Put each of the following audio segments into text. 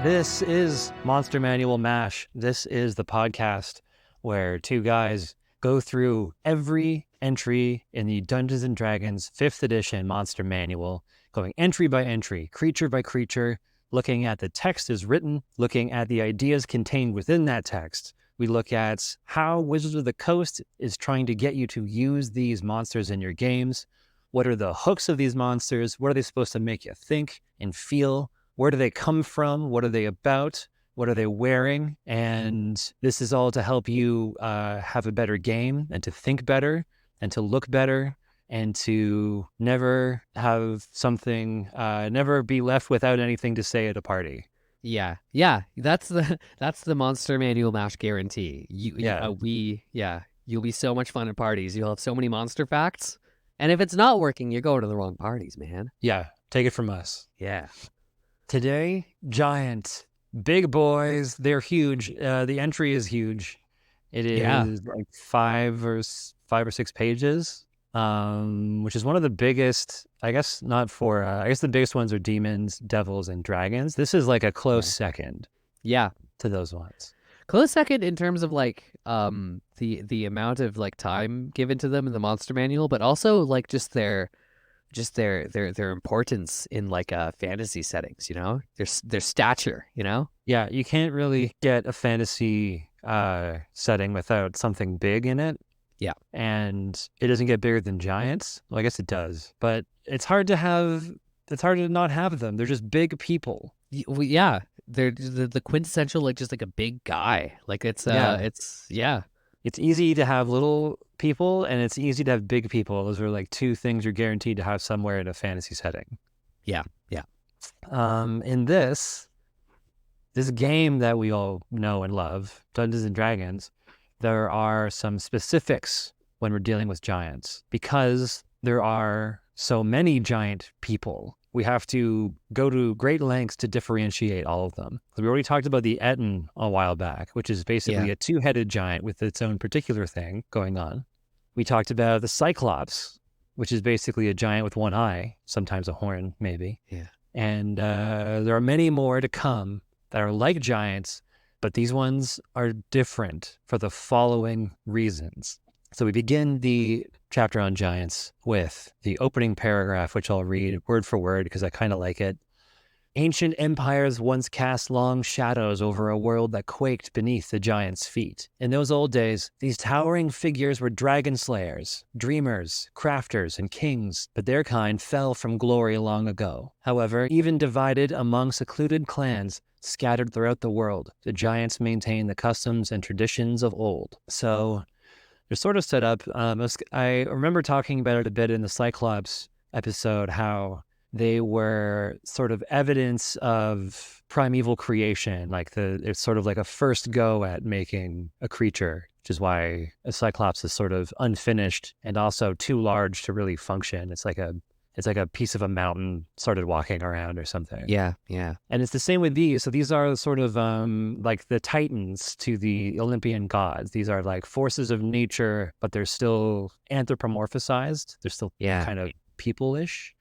This is Monster Manual MASH. This is the podcast where two guys go through every entry in the Dungeons & Dragons 5th edition Monster Manual, going entry by entry, creature by creature, looking at the text as written, looking at the ideas contained within that text. We look at how Wizards of the Coast is trying to get you to use these monsters in your games. What are the hooks of these monsters? What are they supposed to make you think and feel? Where do they come from? What are they about? What are they wearing? And this is all to help you have a better game and to think better and to look better and to never have something, never be left without anything to say at a party. Yeah. That's the Monster Manual MASH guarantee. You'll be so much fun at parties. You'll have so many monster facts, and if it's not working, you're going to the wrong parties, man. Yeah, take it from us. Yeah. Today, giant, big boys. They're huge. The entry is huge. It is like five or 6 pages, which is one of the biggest. I guess not for. I guess the biggest ones are demons, devils, and dragons. This is like a close second. Yeah, to those ones. Close second in terms of like the amount of like time given to them in the Monster Manual, but also like just their importance in like fantasy settings, you know, their stature, you know. Yeah, you can't really get a fantasy setting without something big in it. Yeah, and it doesn't get bigger than giants. Well, I guess it does, but it's hard to not have them. They're just big people. Yeah, they're the quintessential like just like a big guy. Like it's It's easy to have little people and it's easy to have big people. Those are like two things you're guaranteed to have somewhere in a fantasy setting. Yeah. In this game that we all know and love, Dungeons and Dragons, there are some specifics when we're dealing with giants. Because there are so many giant people, we have to go to great lengths to differentiate all of them. We already talked about the Ettin a while back, which is basically a two-headed giant with its own particular thing going on. We talked about the Cyclops, which is basically a giant with one eye, sometimes a horn, maybe. Yeah. And there are many more to come that are like giants, but these ones are different for the following reasons. So we begin the chapter on giants with the opening paragraph, which I'll read word for word because I kind of like it. Ancient empires once cast long shadows over a world that quaked beneath the giants' feet. In those old days, these towering figures were dragon slayers, dreamers, crafters, and kings, but their kind fell from glory long ago. However, even divided among secluded clans scattered throughout the world, the giants maintain the customs and traditions of old. So they're sort of set up. I remember talking about it a bit in the Cyclops episode, how they were sort of evidence of primeval creation. Like it's sort of like a first go at making a creature, which is why a Cyclops is sort of unfinished and also too large to really function. It's like a piece of a mountain started walking around or something. Yeah. And it's the same with these. So these are sort of like the Titans to the Olympian gods. These are like forces of nature, but they're still anthropomorphized. They're still kind of people-ish.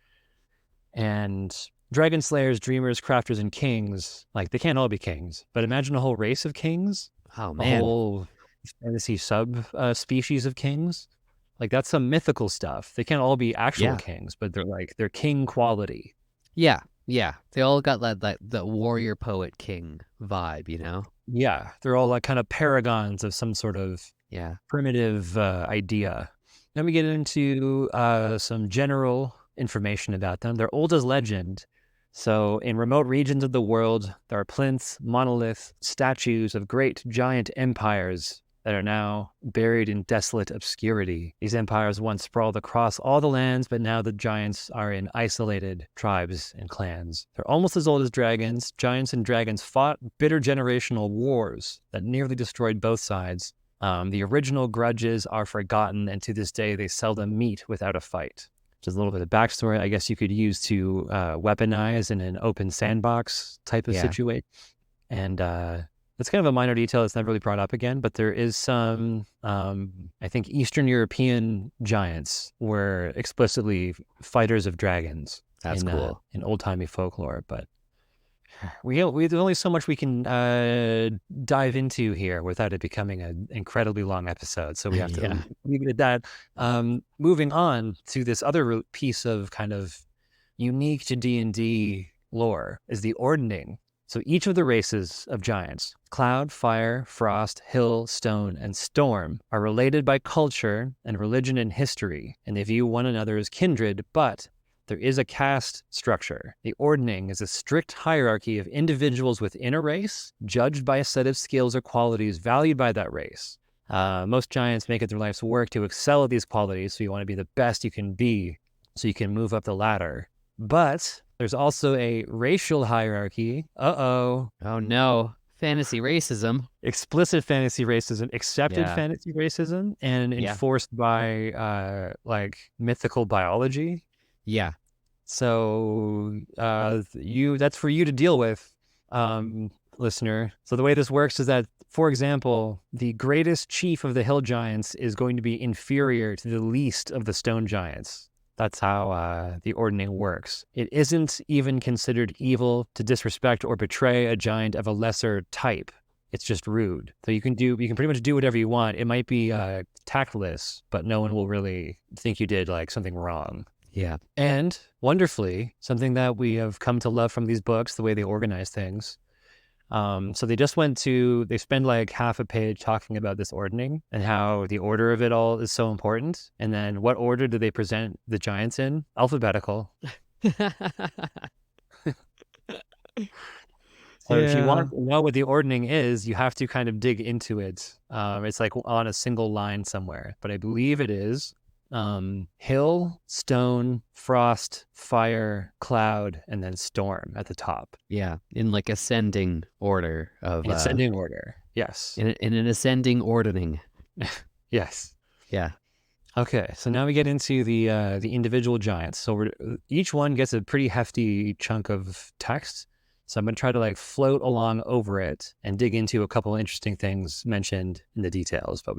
And dragon slayers, dreamers, crafters, and kings, like they can't all be kings, but imagine a whole race of kings. Oh, man. A whole fantasy species of kings. Like that's some mythical stuff. They can't all be actual kings, but they're king quality. Yeah. They all got the warrior poet king vibe, you know? Yeah, they're all like kind of paragons of some sort of primitive idea. Then we get into some general information about them. They're old as legend. So in remote regions of the world, there are plinths, monoliths, statues of great giant empires that are now buried in desolate obscurity. These empires once sprawled across all the lands, but now the giants are in isolated tribes and clans. They're almost as old as dragons. Giants and dragons fought bitter generational wars that nearly destroyed both sides. The original grudges are forgotten, and to this day, they seldom meet without a fight. Which is a little bit of backstory I guess you could use to weaponize in an open sandbox type of situation. And that's kind of a minor detail that's never really brought up again, but there is some, I think Eastern European giants were explicitly fighters of dragons. That's cool. In old-timey folklore, but There's only so much we can dive into here without it becoming an incredibly long episode. So we have to leave it at that. Moving on to this other piece of kind of unique to D&D lore is the ordning. So each of the races of giants, cloud, fire, frost, hill, stone, and storm, are related by culture and religion and history, and they view one another as kindred, but there is a caste structure. The ordning is a strict hierarchy of individuals within a race, judged by a set of skills or qualities valued by that race. Most giants make it their life's work to excel at these qualities, so you want to be the best you can be, so you can move up the ladder. But there's also a racial hierarchy. Oh no. Fantasy racism. Explicit fantasy racism, accepted fantasy racism, and enforced by like mythical biology. Yeah. So that's for you to deal with, listener. So the way this works is that, for example, the greatest chief of the hill giants is going to be inferior to the least of the stone giants. That's how the ordning works. It isn't even considered evil to disrespect or betray a giant of a lesser type. It's just rude. So you can pretty much do whatever you want. It might be tactless, but no one will really think you did like something wrong. Yeah. And wonderfully, something that we have come to love from these books, the way they organize things. So they spend like half a page talking about this ordning and how the order of it all is so important. And then what order do they present the giants in? Alphabetical. So if you want to know what the ordning is, you have to kind of dig into it. It's like on a single line somewhere, but I believe it is hill, stone, frost, fire, cloud, and then storm at the top. Yeah, in like ascending order of ascending order. Yes. In an ascending ordering. Yes. Yeah. Okay, so now we get into the individual giants. So each one gets a pretty hefty chunk of text. So I'm going to try to like float along over it and dig into a couple interesting things mentioned in the details, but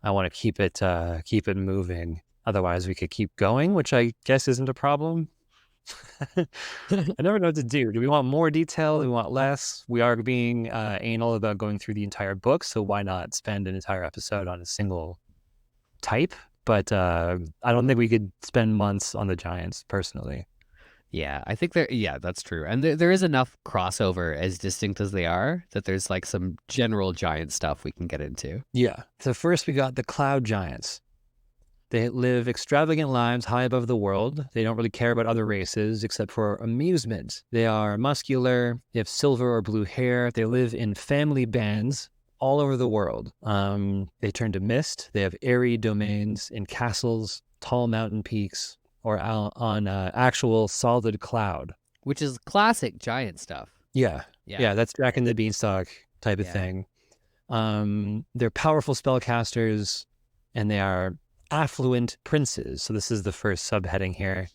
I want to keep it moving. Otherwise we could keep going, which I guess isn't a problem. I never know what to do. Do we want more detail? Do we want less? We are being anal about going through the entire book, so why not spend an entire episode on a single type? But I don't think we could spend months on the giants personally. Yeah, I think that's true. And there is enough crossover, as distinct as they are, that there's like some general giant stuff we can get into. Yeah. So first we got the cloud giants. They live extravagant lives high above the world. They don't really care about other races except for amusement. They are muscular. They have silver or blue hair. They live in family bands all over the world. They turn to mist. They have airy domains in castles, tall mountain peaks, or on actual solid cloud. Which is classic giant stuff. Yeah, that's Jack and the Beanstalk type of thing. They're powerful spellcasters, and they are affluent princes. So this is the first subheading here.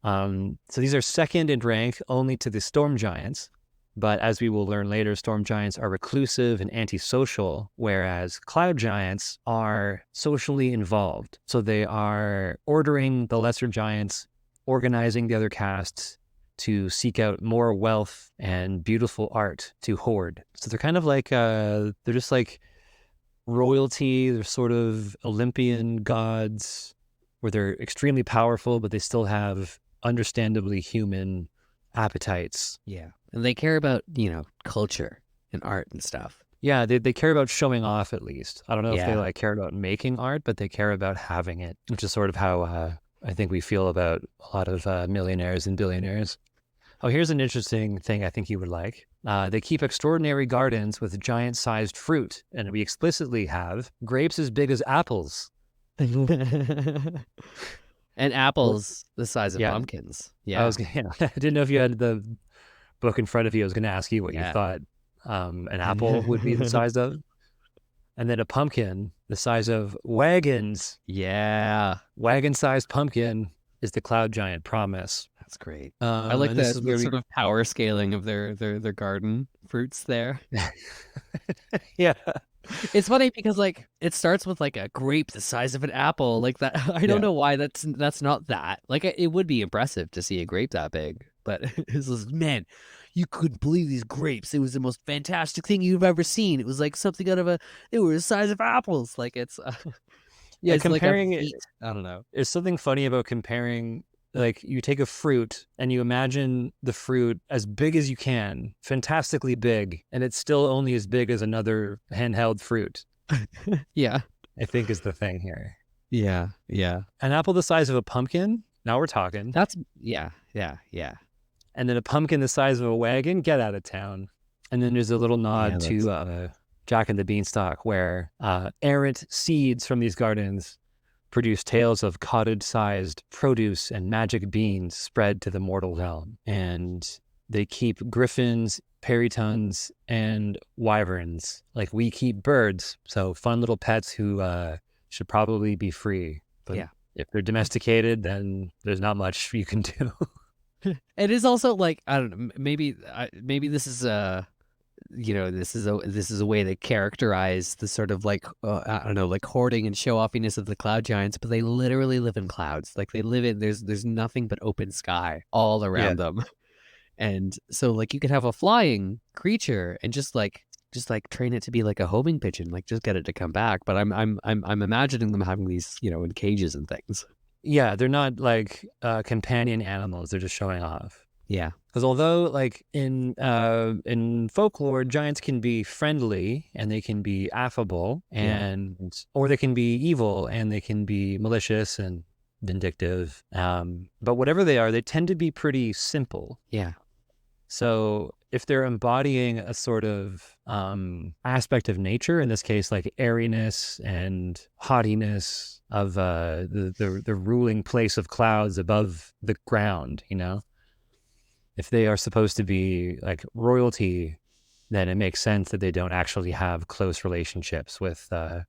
So these are second in rank only to the storm giants. But as we will learn later, storm giants are reclusive and antisocial, whereas cloud giants are socially involved. So they are ordering the lesser giants, organizing the other castes to seek out more wealth and beautiful art to hoard. So they're kind of like, they're just like royalty. They're sort of Olympian gods where they're extremely powerful, but they still have understandably human appetites. Yeah. And they care about, culture and art and stuff. Yeah, they care about showing off at least. I don't know if they like care about making art, but they care about having it, which is sort of how I think we feel about a lot of millionaires and billionaires. Oh, here's an interesting thing I think you would like. They keep extraordinary gardens with giant-sized fruit, and we explicitly have grapes as big as apples. And apples the size of pumpkins. Yeah. I didn't know if you had the book in front of you. I was going to ask you what you thought an apple would be the size of. And then a pumpkin the size of wagons. Yeah. Wagon-sized pumpkin is the cloud giant promise. That's great. I like the sort of power scaling of their garden fruits there. Yeah. It's funny because like it starts with like a grape the size of an apple like that. I don't know why that's not that. Like it would be impressive to see a grape that big. But it was, man, you couldn't believe these grapes. It was the most fantastic thing you've ever seen. It was like something out of they were the size of apples. Like Yeah, it's like a comparing it, feat. I don't know. there's something funny about comparing. Like you take a fruit and you imagine the fruit as big as you can, fantastically big, and it's still only as big as another handheld fruit. Yeah. I think is the thing here. Yeah. Yeah. An apple the size of a pumpkin. Now we're talking. That's yeah. Yeah. Yeah. And then a pumpkin the size of a wagon. Get out of town. And then there's a little Yeah. nod to Jack and the Beanstalk, where errant seeds from these gardens produce tales of cottage-sized produce and magic beans spread to the mortal realm. And they keep griffins, peritons, and wyverns. Like we keep birds. So fun little pets who should probably be free. But Yeah. if they're domesticated, then there's not much you can do. It is also like, I don't know, maybe this is this is a way to characterize the sort of like I don't know, like hoarding and show offiness of the cloud giants, but they literally live in clouds. Like they live in there's nothing but open sky all around them. And so like you could have a flying creature and just like train it to be like a homing pigeon, like just get it to come back. But I'm imagining them having these, in cages and things. Yeah, they're not like companion animals. They're just showing off. Yeah. Because although like in folklore, giants can be friendly and they can be affable or they can be evil and they can be malicious and vindictive. But whatever they are, they tend to be pretty simple. Yeah. So if they're embodying a sort of aspect of nature, in this case, like airiness and haughtiness of the ruling place of clouds above the ground, if they are supposed to be like royalty, then it makes sense that they don't actually have close relationships with the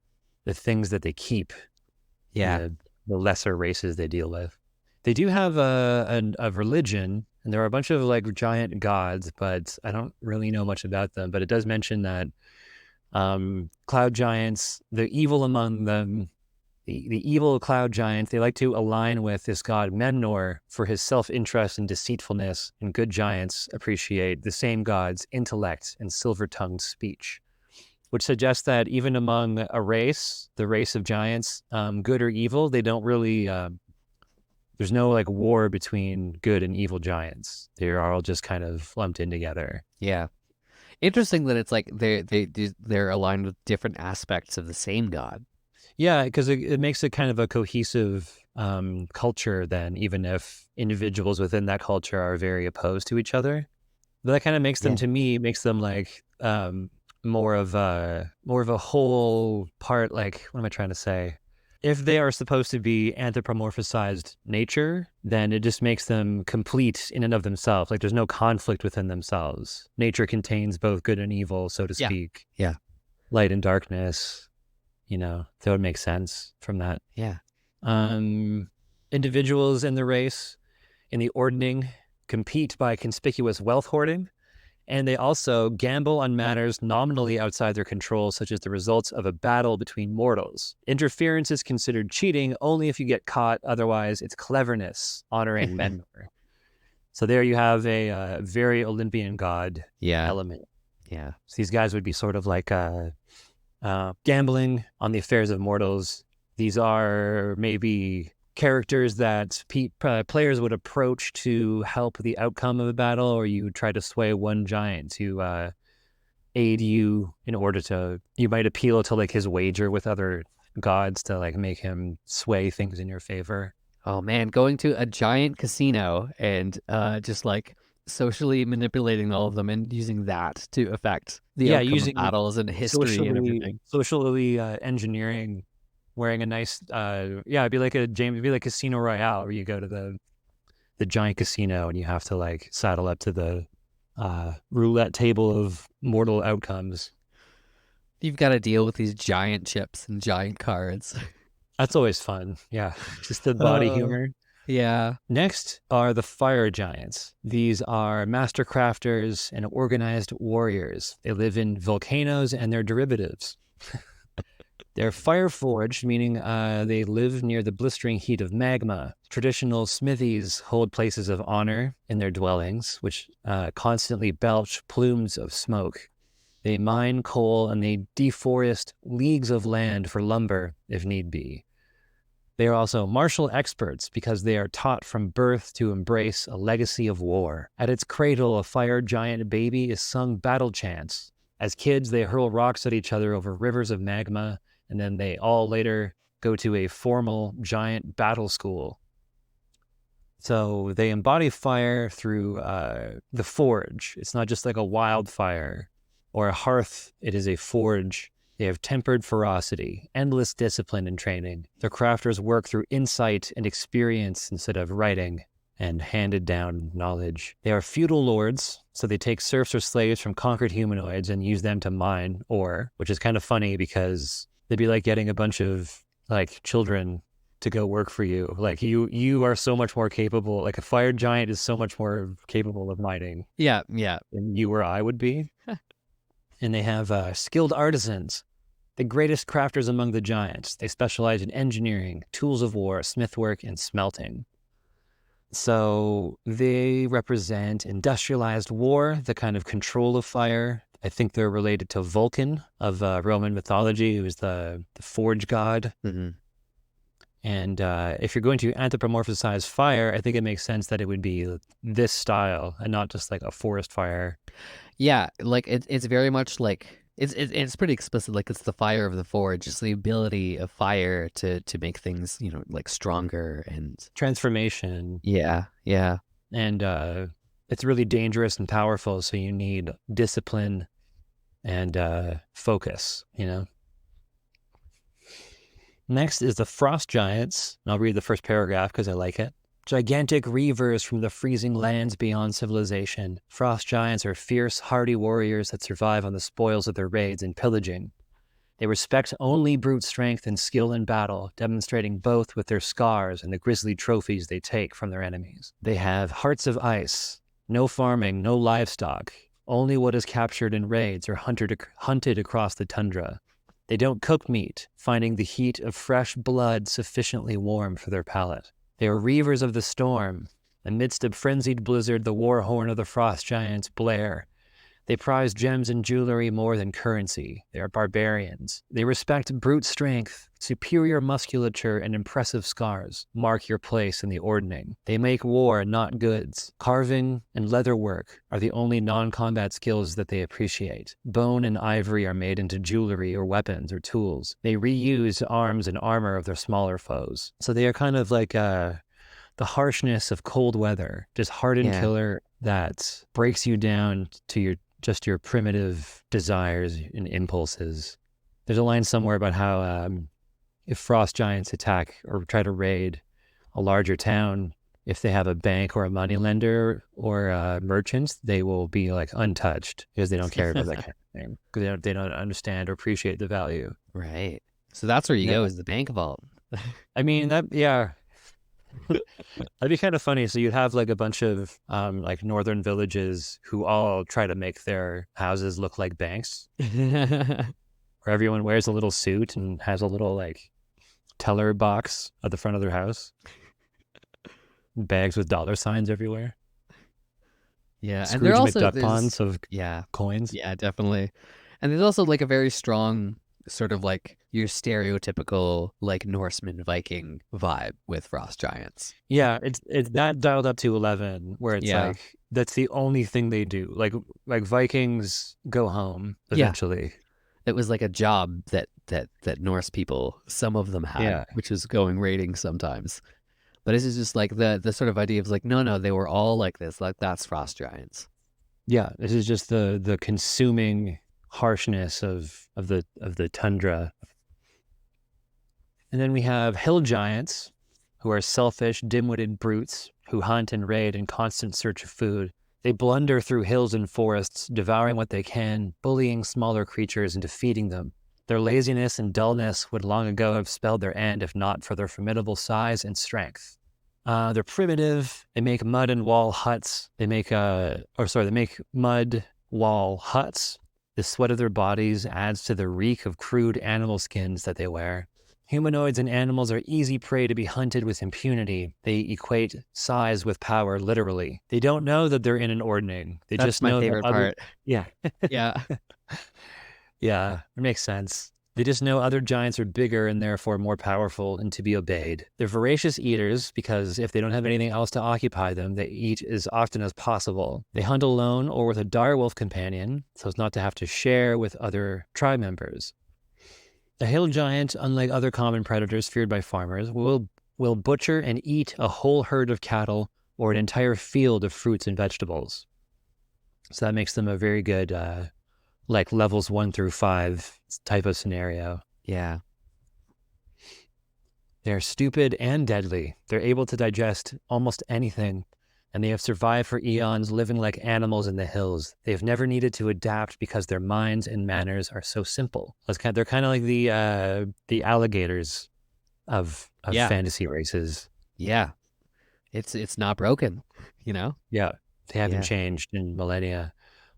things that they keep. Yeah. The lesser races they deal with. They do have a religion, and there are a bunch of like giant gods, but I don't really know much about them. But it does mention that cloud giants, the evil among them, the evil cloud giants, they like to align with this god Memnor for his self-interest and deceitfulness, and good giants appreciate the same god's intellect and silver-tongued speech, which suggests that even among a race, the race of giants, good or evil, they don't really... there's no like war between good and evil giants. They're all just kind of lumped in together. Yeah. Interesting that it's like they're aligned with different aspects of the same god. Yeah, because it makes it kind of a cohesive culture then, even if individuals within that culture are very opposed to each other. But that kind of makes them, to me, makes them like more of a whole part. Like, what am I trying to say? If they are supposed to be anthropomorphized nature, then it just makes them complete in and of themselves. Like there's no conflict within themselves. Nature contains both good and evil, so to speak. Yeah. Light and darkness, that would make sense from that. Yeah. Individuals in the race, in the ordning, compete by conspicuous wealth hoarding. And they also gamble on matters nominally outside their control, such as the results of a battle between mortals. Interference is considered cheating only if you get caught. Otherwise, it's cleverness, honoring Memnor. So there you have a very Olympian god element. Yeah. So these guys would be sort of like gambling on the affairs of mortals. These are maybe characters that players would approach to help the outcome of a battle, or you try to sway one giant to aid you in order to, you might appeal to like his wager with other gods to like make him sway things in your favor. Oh man, going to a giant casino and just like socially manipulating all of them and using that to affect the outcome of battles and history and everything. Socially engineering, wearing a nice it'd be like Casino Royale, where you go to the giant casino and you have to like saddle up to the roulette table of mortal outcomes. You've got to deal with these giant chips and giant cards. That's always fun. Yeah, just the body humor. Yeah. Next are the fire giants. These are master crafters and organized warriors. They live in volcanoes and their derivatives. They're fire forged, meaning they live near the blistering heat of magma. Traditional smithies hold places of honor in their dwellings, which constantly belch plumes of smoke. They mine coal and they deforest leagues of land for lumber if need be. They are also martial experts because they are taught from birth to embrace a legacy of war. At its cradle, a fire giant baby is sung battle chants. As kids, they hurl rocks at each other over rivers of magma, and then they all later go to a formal giant battle school. So they embody fire through the forge. It's not just like a wildfire or a hearth. It is a forge. They have tempered ferocity, endless discipline and training. Their crafters work through insight and experience instead of writing and handed down knowledge. They are feudal lords, so they take serfs or slaves from conquered humanoids and use them to mine ore, which is kind of funny because they'd be like getting a bunch of like children to go work for you. Like you are so much more capable. Like a fire giant is so much more capable of mining. Yeah. Than you or I would be. And they have skilled artisans, the greatest crafters among the giants. They specialize in engineering, tools of war, smithwork, and smelting. So they represent industrialized war, the kind of control of fire. I think they're related to Vulcan of Roman mythology, who is the forge god. Mm-hmm. And if you're going to anthropomorphize fire, I think it makes sense that it would be this style and not just like a forest fire. Yeah, like it's very much like it's pretty explicit. Like it's the fire of the forge, it's the ability of fire to make things, you know, like stronger and transformation. Yeah. And it's really dangerous and powerful, so you need discipline and focus, you know. Next is the frost giants. I'll read the first paragraph because I like it. Gigantic reavers from the freezing lands beyond civilization, frost giants are fierce, hardy warriors that survive on the spoils of their raids and pillaging. They respect only brute strength and skill in battle, demonstrating both with their scars and the grisly trophies they take from their enemies. They have hearts of ice, no farming, no livestock, only what is captured in raids or hunted across the tundra. They don't cook meat, finding the heat of fresh blood sufficiently warm for their palate. They are reavers of the storm. Amidst a frenzied blizzard, the war horn of the frost giants blare. They prize gems and jewelry more than currency. They are barbarians. They respect brute strength, superior musculature, and impressive scars. Mark your place in the ordning. They make war, not goods. Carving and leatherwork are the only non-combat skills that they appreciate. Bone and ivory are made into jewelry or weapons or tools. They reuse arms and armor of their smaller foes. So they are kind of like the harshness of cold weather, just hardened killer that breaks you down to your primitive desires and impulses. There's a line somewhere about how if frost giants attack or try to raid a larger town, if they have a bank or a moneylender or merchants, they will be like untouched because they don't care about that kind of thing, because they don't understand or appreciate the value. Right. So that's where you go, is the bank vault. I mean, that'd be kind of funny. So you'd have like a bunch of like northern villages who all try to make their houses look like banks, where everyone wears a little suit and has a little like teller box at the front of their house, bags with dollar signs everywhere. Yeah, Scrooge and they're also McDuck ponds of coins. Yeah, definitely. And there's also like a very strong sort of like your stereotypical like Norseman Viking vibe with frost giants. Yeah, it's that dialed up to 11, where it's like that's the only thing they do. Like Vikings go home eventually. It was like a job that Norse people, some of them had, which is going raiding sometimes. But this is just like the sort of idea of like, no, they were all like this. Like that's frost giants. Yeah, this is just the consuming harshness of the tundra. And then we have hill giants, who are selfish, dim-witted brutes who hunt and raid in constant search of food. They blunder through hills and forests, devouring what they can, bullying smaller creatures into feeding them. Their laziness and dullness would long ago have spelled their end if not for their formidable size and strength. They're primitive. They make mud and wall huts. They make mud wall huts. The sweat of their bodies adds to the reek of crude animal skins that they wear. Humanoids and animals are easy prey to be hunted with impunity. They equate size with power, literally. They don't know that they're in an ordning. They That's just my know that favorite part. Yeah. Yeah. Yeah, it makes sense. They just know other giants are bigger and therefore more powerful and to be obeyed. They're voracious eaters because if they don't have anything else to occupy them, they eat as often as possible. They hunt alone or with a direwolf companion, so as not to have to share with other tribe members. A hill giant, unlike other common predators feared by farmers, will butcher and eat a whole herd of cattle or an entire field of fruits and vegetables. So that makes them a very good, like levels 1 through 5 type of scenario. Yeah. They're stupid and deadly. They're able to digest almost anything, and they have survived for eons living like animals in the hills. They've never needed to adapt because their minds and manners are so simple. They're kind of like the alligators of fantasy races. Yeah. It's not broken, you know? Yeah. They haven't changed in millennia.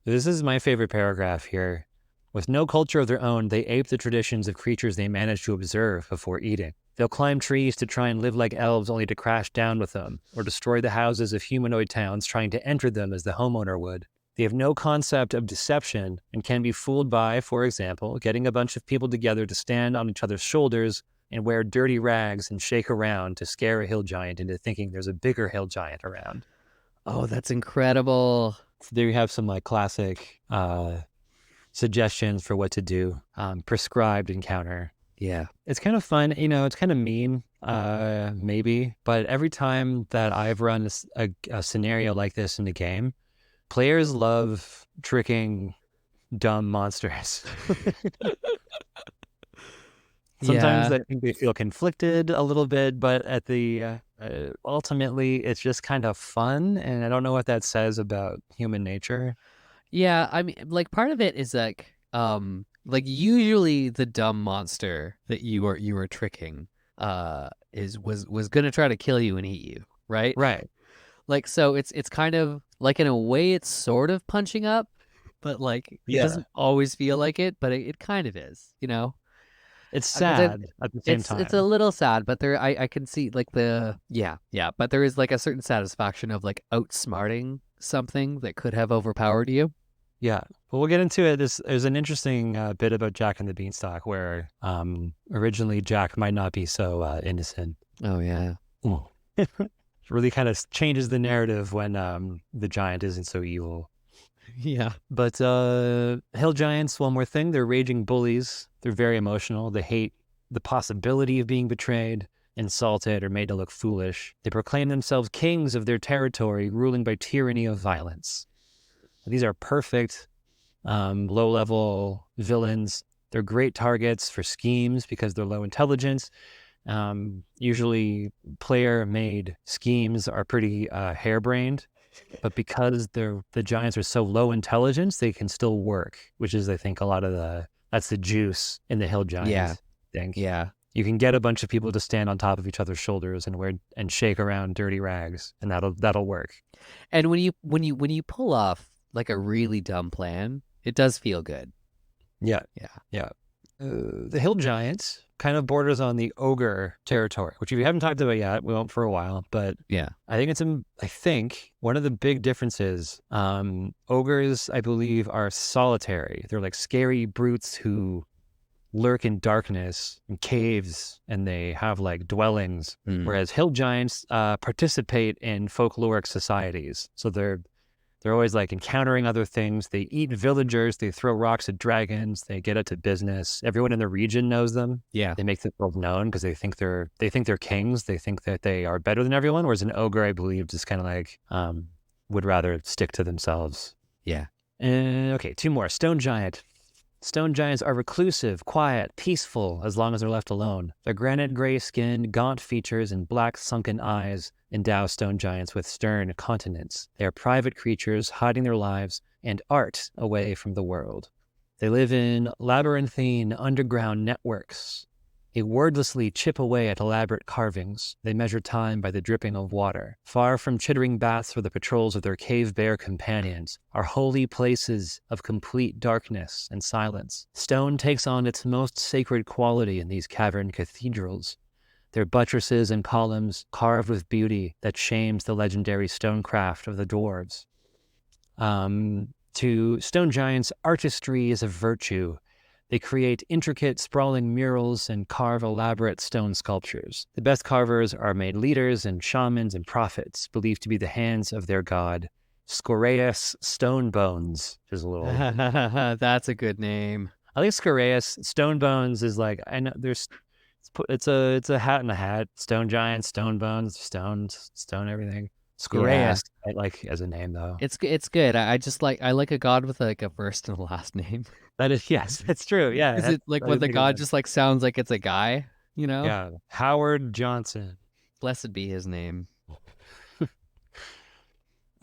This is my favorite paragraph here. With no culture of their own, they ape the traditions of creatures they manage to observe before eating. They'll climb trees to try and live like elves only to crash down with them, or destroy the houses of humanoid towns trying to enter them as the homeowner would. They have no concept of deception and can be fooled by, for example, getting a bunch of people together to stand on each other's shoulders and wear dirty rags and shake around to scare a hill giant into thinking there's a bigger hill giant around. Oh, that's incredible. So there you have some like classic suggestions for what to do. Prescribed encounter. Yeah. It's kind of fun. It's kind of mean, maybe. But every time that I've run a scenario like this in the game, players love tricking dumb monsters. Sometimes I think they feel conflicted a little bit, but at the ultimately, it's just kind of fun. And I don't know what that says about human nature. Yeah, I mean, like part of it is like usually the dumb monster that you were tricking was gonna try to kill you and eat you, right? Right. Like so it's kind of like in a way it's sort of punching up, but like it doesn't always feel like it, but it kind of is, you know? It's sad at the same time. It's a little sad, but I can see like but there is like a certain satisfaction of like outsmarting something that could have overpowered you. Yeah, well, we'll get into it. There's an interesting bit about Jack and the Beanstalk where originally Jack might not be so innocent. Oh, yeah. It really kind of changes the narrative when the giant isn't so evil. Yeah. But hill giants, one more thing, they're raging bullies. They're very emotional. They hate the possibility of being betrayed, insulted, or made to look foolish. They proclaim themselves kings of their territory, ruling by tyranny of violence. These are perfect low-level villains. They're great targets for schemes because they're low intelligence. Usually player-made schemes are pretty harebrained, but because the giants are so low intelligence, they can still work, which is, I think, a lot of that's the juice in the hill giant thing. Yeah. You can get a bunch of people to stand on top of each other's shoulders and shake around dirty rags, and that'll work. And when you pull off like a really dumb plan, it does feel good. Yeah. The hill giant kind of borders on the ogre territory, which if you haven't talked about yet, we won't for a while. But yeah, I think one of the big differences, ogres, I believe, are solitary. They're like scary brutes who lurk in darkness and caves, and they have like dwellings. Whereas hill giants participate in folkloric societies, so they're always like encountering other things. They eat villagers. They throw rocks at dragons. They get into business. Everyone in the region knows them. Yeah, they make themselves known because they think they're kings. They think that they are better than everyone. Whereas an ogre, I believe, just kind of like would rather stick to themselves. Yeah. Okay, 2 more. Stone giant. Stone giants are reclusive, quiet, peaceful, as long as they're left alone. Their granite gray skin, gaunt features, and black sunken eyes endow stone giants with stern continence. They are private creatures, hiding their lives and art away from the world. They live in labyrinthine underground networks. They wordlessly chip away at elaborate carvings. They measure time by the dripping of water. Far from chittering baths or the patrols of their cave bear companions are holy places of complete darkness and silence. Stone takes on its most sacred quality in these cavern cathedrals. Their buttresses and columns carved with beauty that shames the legendary stonecraft of the dwarves. To stone giants, artistry is a virtue. They create intricate, sprawling murals and carve elaborate stone sculptures. The best carvers are made leaders and shamans and prophets, believed to be the hands of their god, Scoreus Stone Bones, which is a little... That's a good name. I think Scoreus Stone Bones is like, I know there's... It's a hat in a hat. Stone giant, stone bones, stone everything. Scoreus, I like as a name though. It's good. I like a god with like a first and a last name. That is, yes, that's true. Yeah. Is it like when the god just like sounds like it's a guy, you know? Yeah. Howard Johnson. Blessed be his name.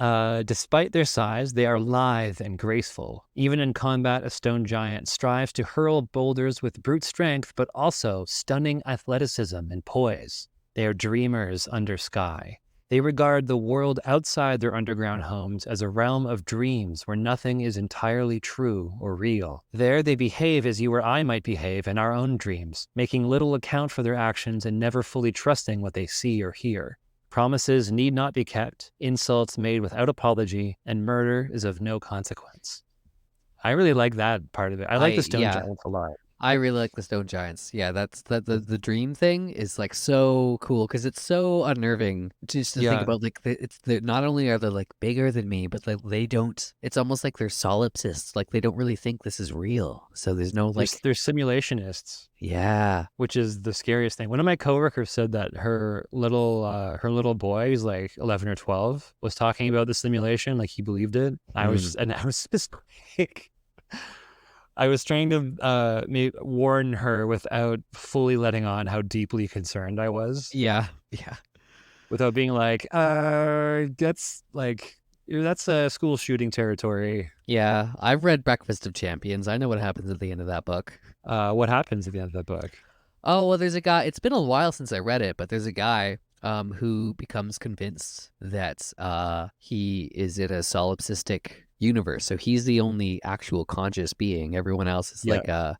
Despite their size, they are lithe and graceful. Even in combat, a stone giant strives to hurl boulders with brute strength, but also stunning athleticism and poise. They are dreamers under sky. They regard the world outside their underground homes as a realm of dreams where nothing is entirely true or real. There they behave as you or I might behave in our own dreams, making little account for their actions and never fully trusting what they see or hear. Promises need not be kept, insults made without apology, and murder is of no consequence. I really like that part of it. I like the stone giants a lot. I really like the stone giants. Yeah, that's the dream thing is like so cool because it's so unnerving just to think about. Like not only are they like bigger than me, but they don't. It's almost like they're solipsists. Like they don't really think this is real. So there's no like they're simulationists. Yeah, which is the scariest thing. One of my coworkers said that her little boy, who's like 11 or 12, was talking about the simulation, like he believed it. I was just like, I was trying to warn her without fully letting on how deeply concerned I was. Yeah. Without being like, that's a school shooting territory. Yeah, I've read Breakfast of Champions. I know what happens at the end of that book. What happens at the end of that book? Oh, well, there's a guy. It's been a while since I read it, but there's a guy who becomes convinced that he is in a solipsistic universe. So he's the only actual conscious being. Everyone else is like a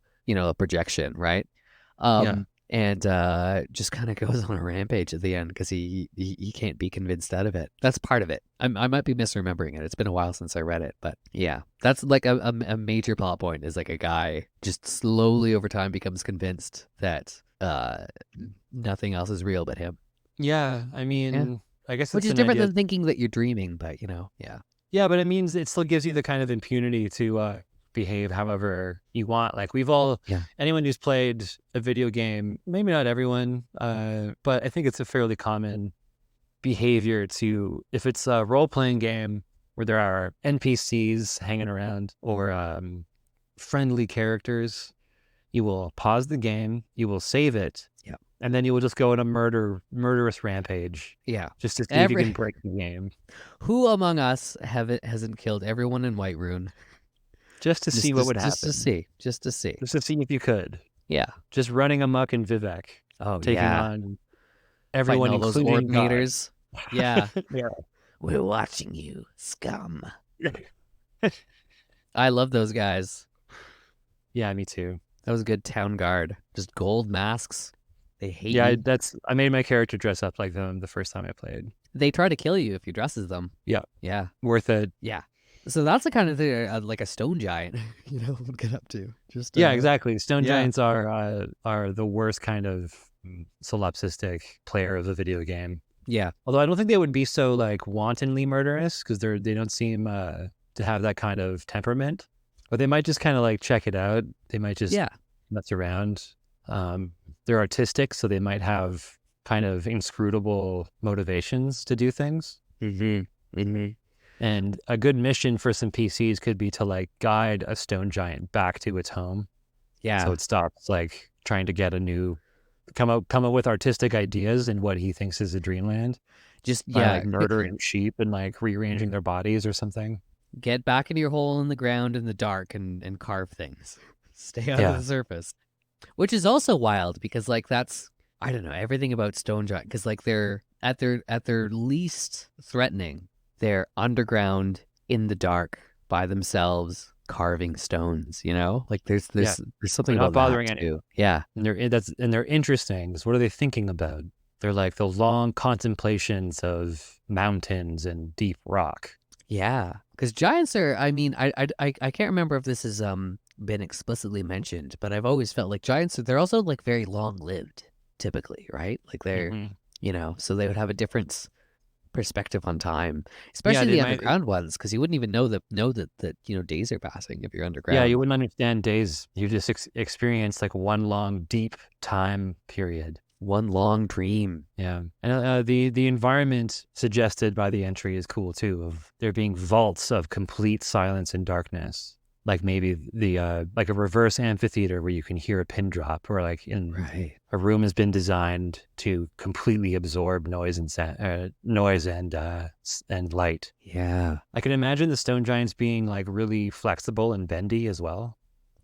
projection, right? And just kind of goes on a rampage at the end because he can't be convinced out of it. That's part of it. I might be misremembering it. It's been a while since I read it, but yeah, that's like a major plot point is like a guy just slowly over time becomes convinced that nothing else is real but him. Yeah, I mean, I guess which is different than thinking that you're dreaming, but yeah. Yeah, but it means it still gives you the kind of impunity to behave however you want. Like anyone who's played a video game, maybe not everyone, but I think it's a fairly common behavior to, if it's a role-playing game where there are NPCs hanging around or friendly characters, you will pause the game, you will save it, and then you will just go on a murderous rampage. Yeah. Just to see if you can break the game. Who among us hasn't killed everyone in Whiterun? Just to see what would happen. Just to see if you could. Yeah. Just running amok in Vivek. Oh, taking on everyone, all including those orb meters. Yeah. Yeah. We're watching you, scum. I love those guys. Yeah, me too. That was a good town guard. Just gold masks. They hate you. Yeah, I made my character dress up like them the first time I played. They try to kill you if you dress as them. Yeah. Yeah. Worth it. Yeah. So that's the kind of thing like a stone giant, would get up to. Just yeah, exactly. Stone giants are the worst kind of solipsistic player of the video game. Yeah. Although I don't think they would be so like wantonly murderous because they don't seem to have that kind of temperament. But they might just kind of like check it out. They might just mess around. They're artistic, so they might have kind of inscrutable motivations to do things. And a good mission for some PCs could be to like guide a stone giant back to its home. Yeah. So it stops like trying to get come up with artistic ideas in what he thinks is a dreamland. Just like murdering sheep and like rearranging their bodies or something. Get back into your hole in the ground in the dark and carve things. Stay out of the surface. Which is also wild because like that's I don't know everything about stone giant because like they're at their least threatening, they're underground in the dark by themselves carving stones. You know, like Yeah, there's something they're not about that bothering anyone. too. Yeah, And they're interesting. What are they thinking about? They're like the long contemplations of mountains and deep rock. yeah. Because giants are. I mean, I can't remember if this has been explicitly mentioned, but I've always felt like giants. They're also like very long lived, typically, right? Like they're Hmm. so they would have a different perspective on time, Yeah, especially they the might. underground ones, because you wouldn't even know that days are passing if you're Yeah, you underground. wouldn't understand days. You just experience like one long, deep time period. One long dream. Yeah, and the environment suggested by the entry is cool too. Of there being vaults of complete silence and darkness, like maybe the like a reverse amphitheater where you can hear a pin drop, or like in Right. a room has been designed to completely absorb noise and noise and light. Yeah. I can imagine the stone giants being like really flexible and bendy as well.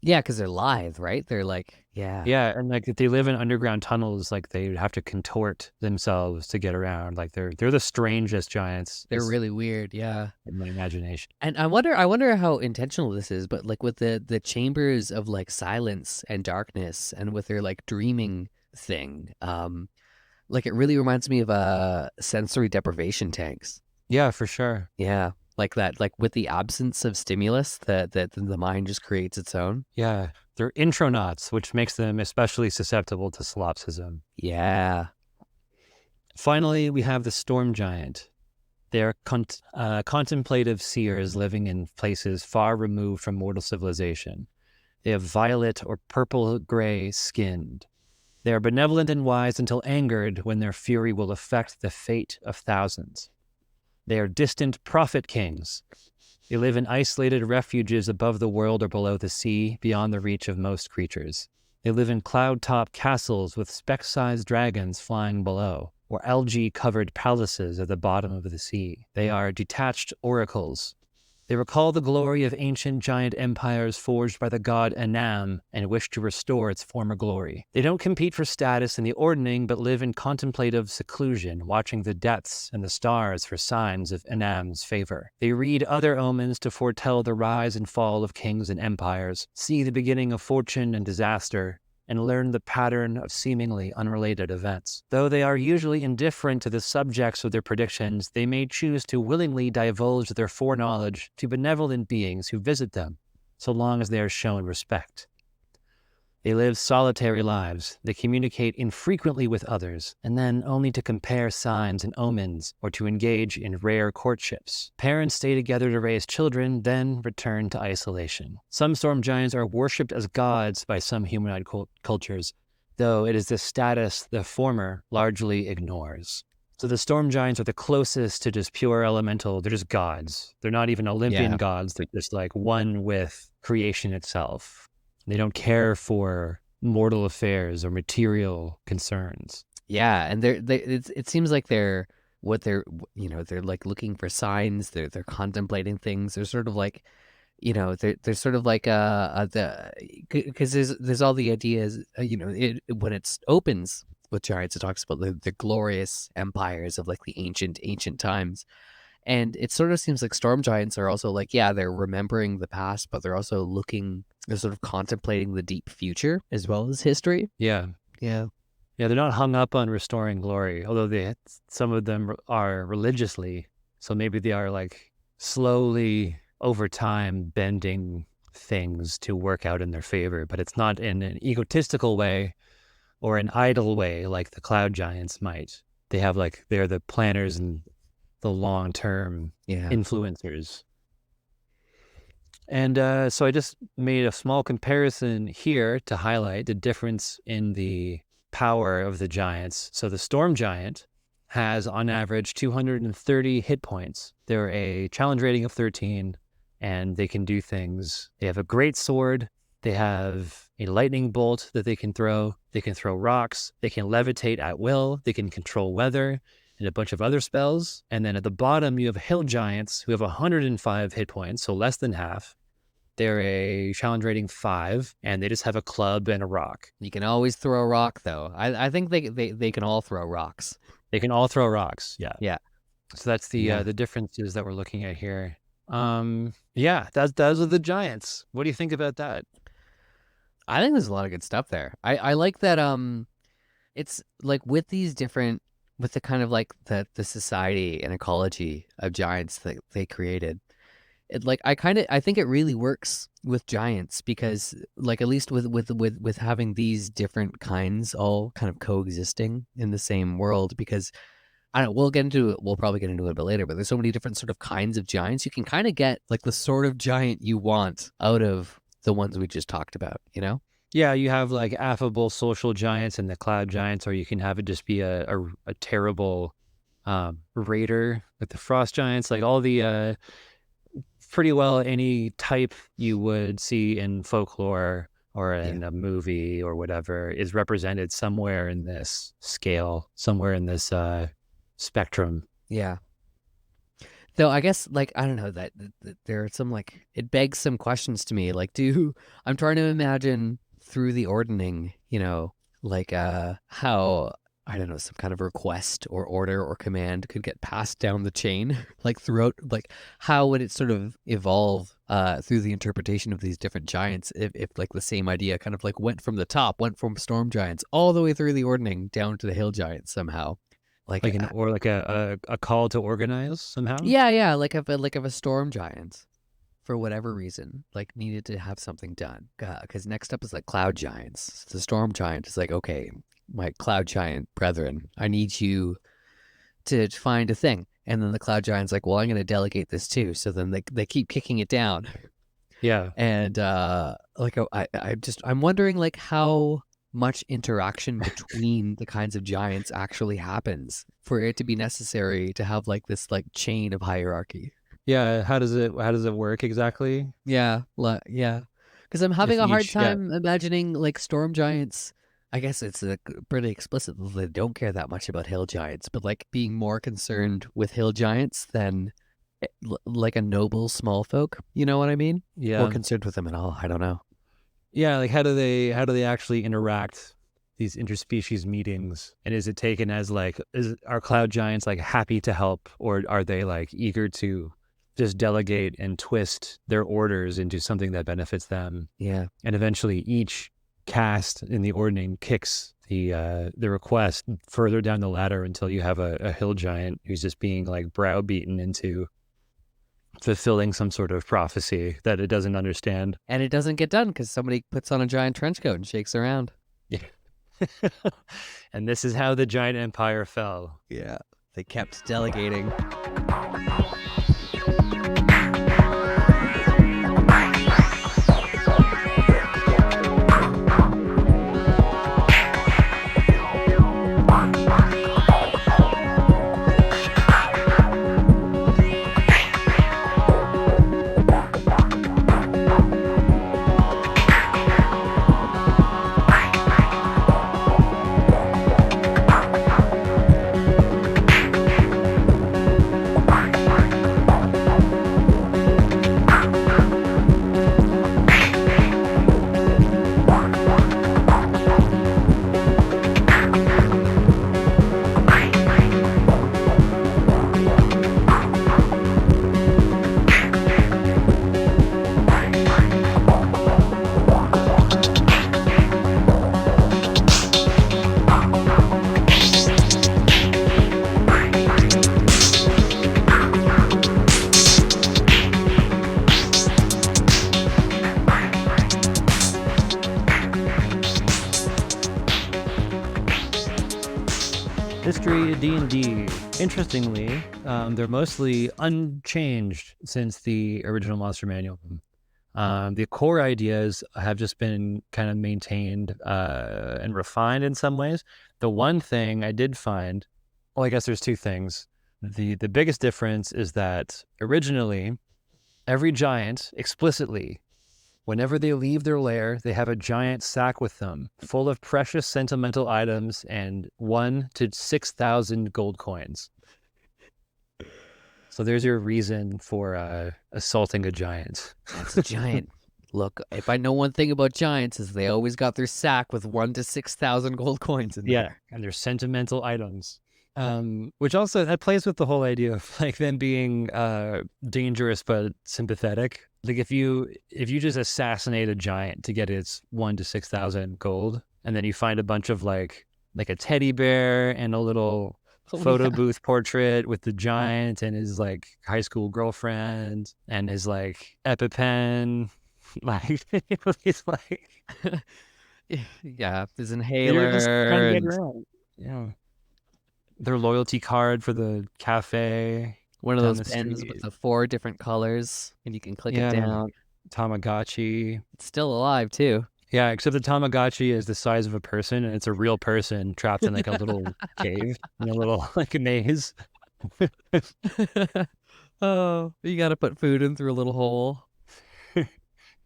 Yeah, because they're lithe, right? They're like, yeah, Yeah, and like if they live in underground tunnels, like they would have to contort themselves to get around. Like they're the strangest giants, they're just really weird. Yeah. in my imagination. And I wonder how intentional this is, but like with the chambers of like silence and darkness and with their like dreaming thing, like it really reminds me of sensory deprivation tanks. Yeah, for sure. Yeah. Like that, like with the absence of stimulus, that the mind just creates its own. Yeah, they're intronauts, which makes them especially susceptible to solipsism. Yeah. Finally, we have the storm giant. They are contemplative seers living in places far removed from mortal civilization. They have violet or purple-gray skinned. They are benevolent and wise until angered, when their fury will affect the fate of thousands. They are distant prophet kings. They live in isolated refuges above the world or below the sea, beyond the reach of most creatures. They live in cloud-top castles with speck-sized dragons flying below, or algae-covered palaces at the bottom of the sea. They are detached oracles. They recall the glory of ancient giant empires forged by the god Enam and wish to restore its former glory. They don't compete for status in the ordning, but live in contemplative seclusion, watching the depths and the stars for signs of Enam's favor. They read other omens to foretell the rise and fall of kings and empires, see the beginning of fortune and disaster, and learn the pattern of seemingly unrelated events. Though they are usually indifferent to the subjects of their predictions, they may choose to willingly divulge their foreknowledge to benevolent beings who visit them, so long as they are shown respect. They live solitary lives. They communicate infrequently with others, and then only to compare signs and omens or to engage in rare courtships. Parents stay together to raise children, then return to isolation. Some storm giants are worshipped as gods by some humanoid cultures, though it is the status the former largely ignores. So the storm giants are the closest to just pure elemental. They're just gods. They're not even Olympian Yeah. gods. They're just like one with creation itself. They don't care for mortal affairs or material concerns. Yeah, and it seems like they're what they're like looking for signs. They're contemplating things. They're sort of like they're sort of like because there's all the ideas when it opens with giants, it talks about the glorious empires of like the ancient times. And it sort of seems like storm giants are also like, yeah, they're remembering the past, but they're also they're sort of contemplating the deep future as well as history. Yeah. Yeah. Yeah, they're not hung up on restoring glory, although some of them are religiously. So maybe they are like slowly over time bending things to work out in their favor, but it's not in an egotistical way or an idle way like the cloud giants might. They're the planners and the long-term influencers. And so I just made a small comparison here to highlight the difference in the power of the giants. So the storm giant has on average 230 hit points. They're a challenge rating of 13, and they can do things. They have a great sword. They have a lightning bolt that they can throw. They can throw rocks. They can levitate at will. They can control weather and a bunch of other spells. And then at the bottom, you have hill giants who have 105 hit points, so less than half. They're a challenge rating 5, and they just have a club and a rock. You can always throw a rock, though. I think they can all throw rocks. They can all throw rocks. Yeah. Yeah. So that's the differences that we're looking at here. Yeah, those are the giants. What do you think about that? I think there's a lot of good stuff there. I like that. It's like with these different, with the kind of like the society and ecology of giants that they created. It like I think it really works with giants because like at least with having these different kinds all kind of coexisting in the same world, because I don't know, we'll probably get into it a bit later, but there's so many different sort of kinds of giants. You can kind of get like the sort of giant you want out of the ones we just talked about, you know? Yeah, you have like affable social giants and the cloud giants, or you can have it just be a terrible raider like the frost giants, like all the pretty well any type you would see in folklore or in a movie or whatever is represented somewhere in this scale, somewhere in this spectrum. Yeah. Though I guess like I don't know that there are some like it begs some questions to me. Like I'm trying to imagine through the ordning, you know, like how I don't know, some kind of request or order or command could get passed down the chain, like throughout, like how would it sort of evolve through the interpretation of these different giants if like the same idea kind of like went from the top, went from storm giants all the way through the ordning down to the hill giants somehow. Like or like a call to organize somehow. Yeah, like if a storm giant for whatever reason like needed to have something done, because next up is like cloud giants. The storm giant is like, okay, my cloud giant brethren, I need you to find a thing. And then the cloud giant's like, well, I'm going to delegate this too. So then they keep kicking it down. Yeah. And like I'm wondering like how much interaction between the kinds of giants actually happens for it to be necessary to have like this like chain of hierarchy. Yeah, how does it work exactly? Yeah, yeah. Because I'm having a hard time imagining like storm giants. I guess it's pretty explicit that they don't care that much about hill giants, but like being more concerned with hill giants than like a noble small folk. You know what I mean? Yeah. Or concerned with them at all. I don't know. Yeah, like how do they actually interact, these interspecies meetings? And is it taken as like, are cloud giants like happy to help, or are they like eager to just delegate and twist their orders into something that benefits them? Yeah. And eventually each cast in the ordning kicks the request further down the ladder until you have a hill giant who's just being like browbeaten into fulfilling some sort of prophecy that it doesn't understand. And it doesn't get done because somebody puts on a giant trench coat and shakes around. Yeah. And this is how the giant empire fell. Yeah. They kept delegating. History D&D. Interestingly, they're mostly unchanged since the original Monster Manual. The core ideas have just been kind of maintained and refined in some ways. The one thing I did find, well, I guess there's two things. The biggest difference is that originally, every giant explicitly, whenever they leave their lair, they have a giant sack with them, full of precious sentimental items and 1 to 6,000 gold coins. So there's your reason for assaulting a giant. That's a giant. Look, if I know one thing about giants is they always got their sack with 1 to 6,000 gold coins in there. And they're sentimental items. Which also that plays with the whole idea of like them being dangerous but sympathetic. Like if you just assassinate a giant to get its 1 to 6,000 gold, and then you find a bunch of like a teddy bear and a little photo booth portrait with the giant and his like high school girlfriend and his like EpiPen, like he's like his you're inhaler. just trying to get around. Yeah. Their loyalty card for the cafe. One of down those the pens street. with the 4 different colors, and you can click it down. Tamagachi. It's still alive too. Yeah, except the Tamagachi is the size of a person, and it's a real person trapped in like a little cave, in a little like a maze. Oh, you got to put food in through a little hole.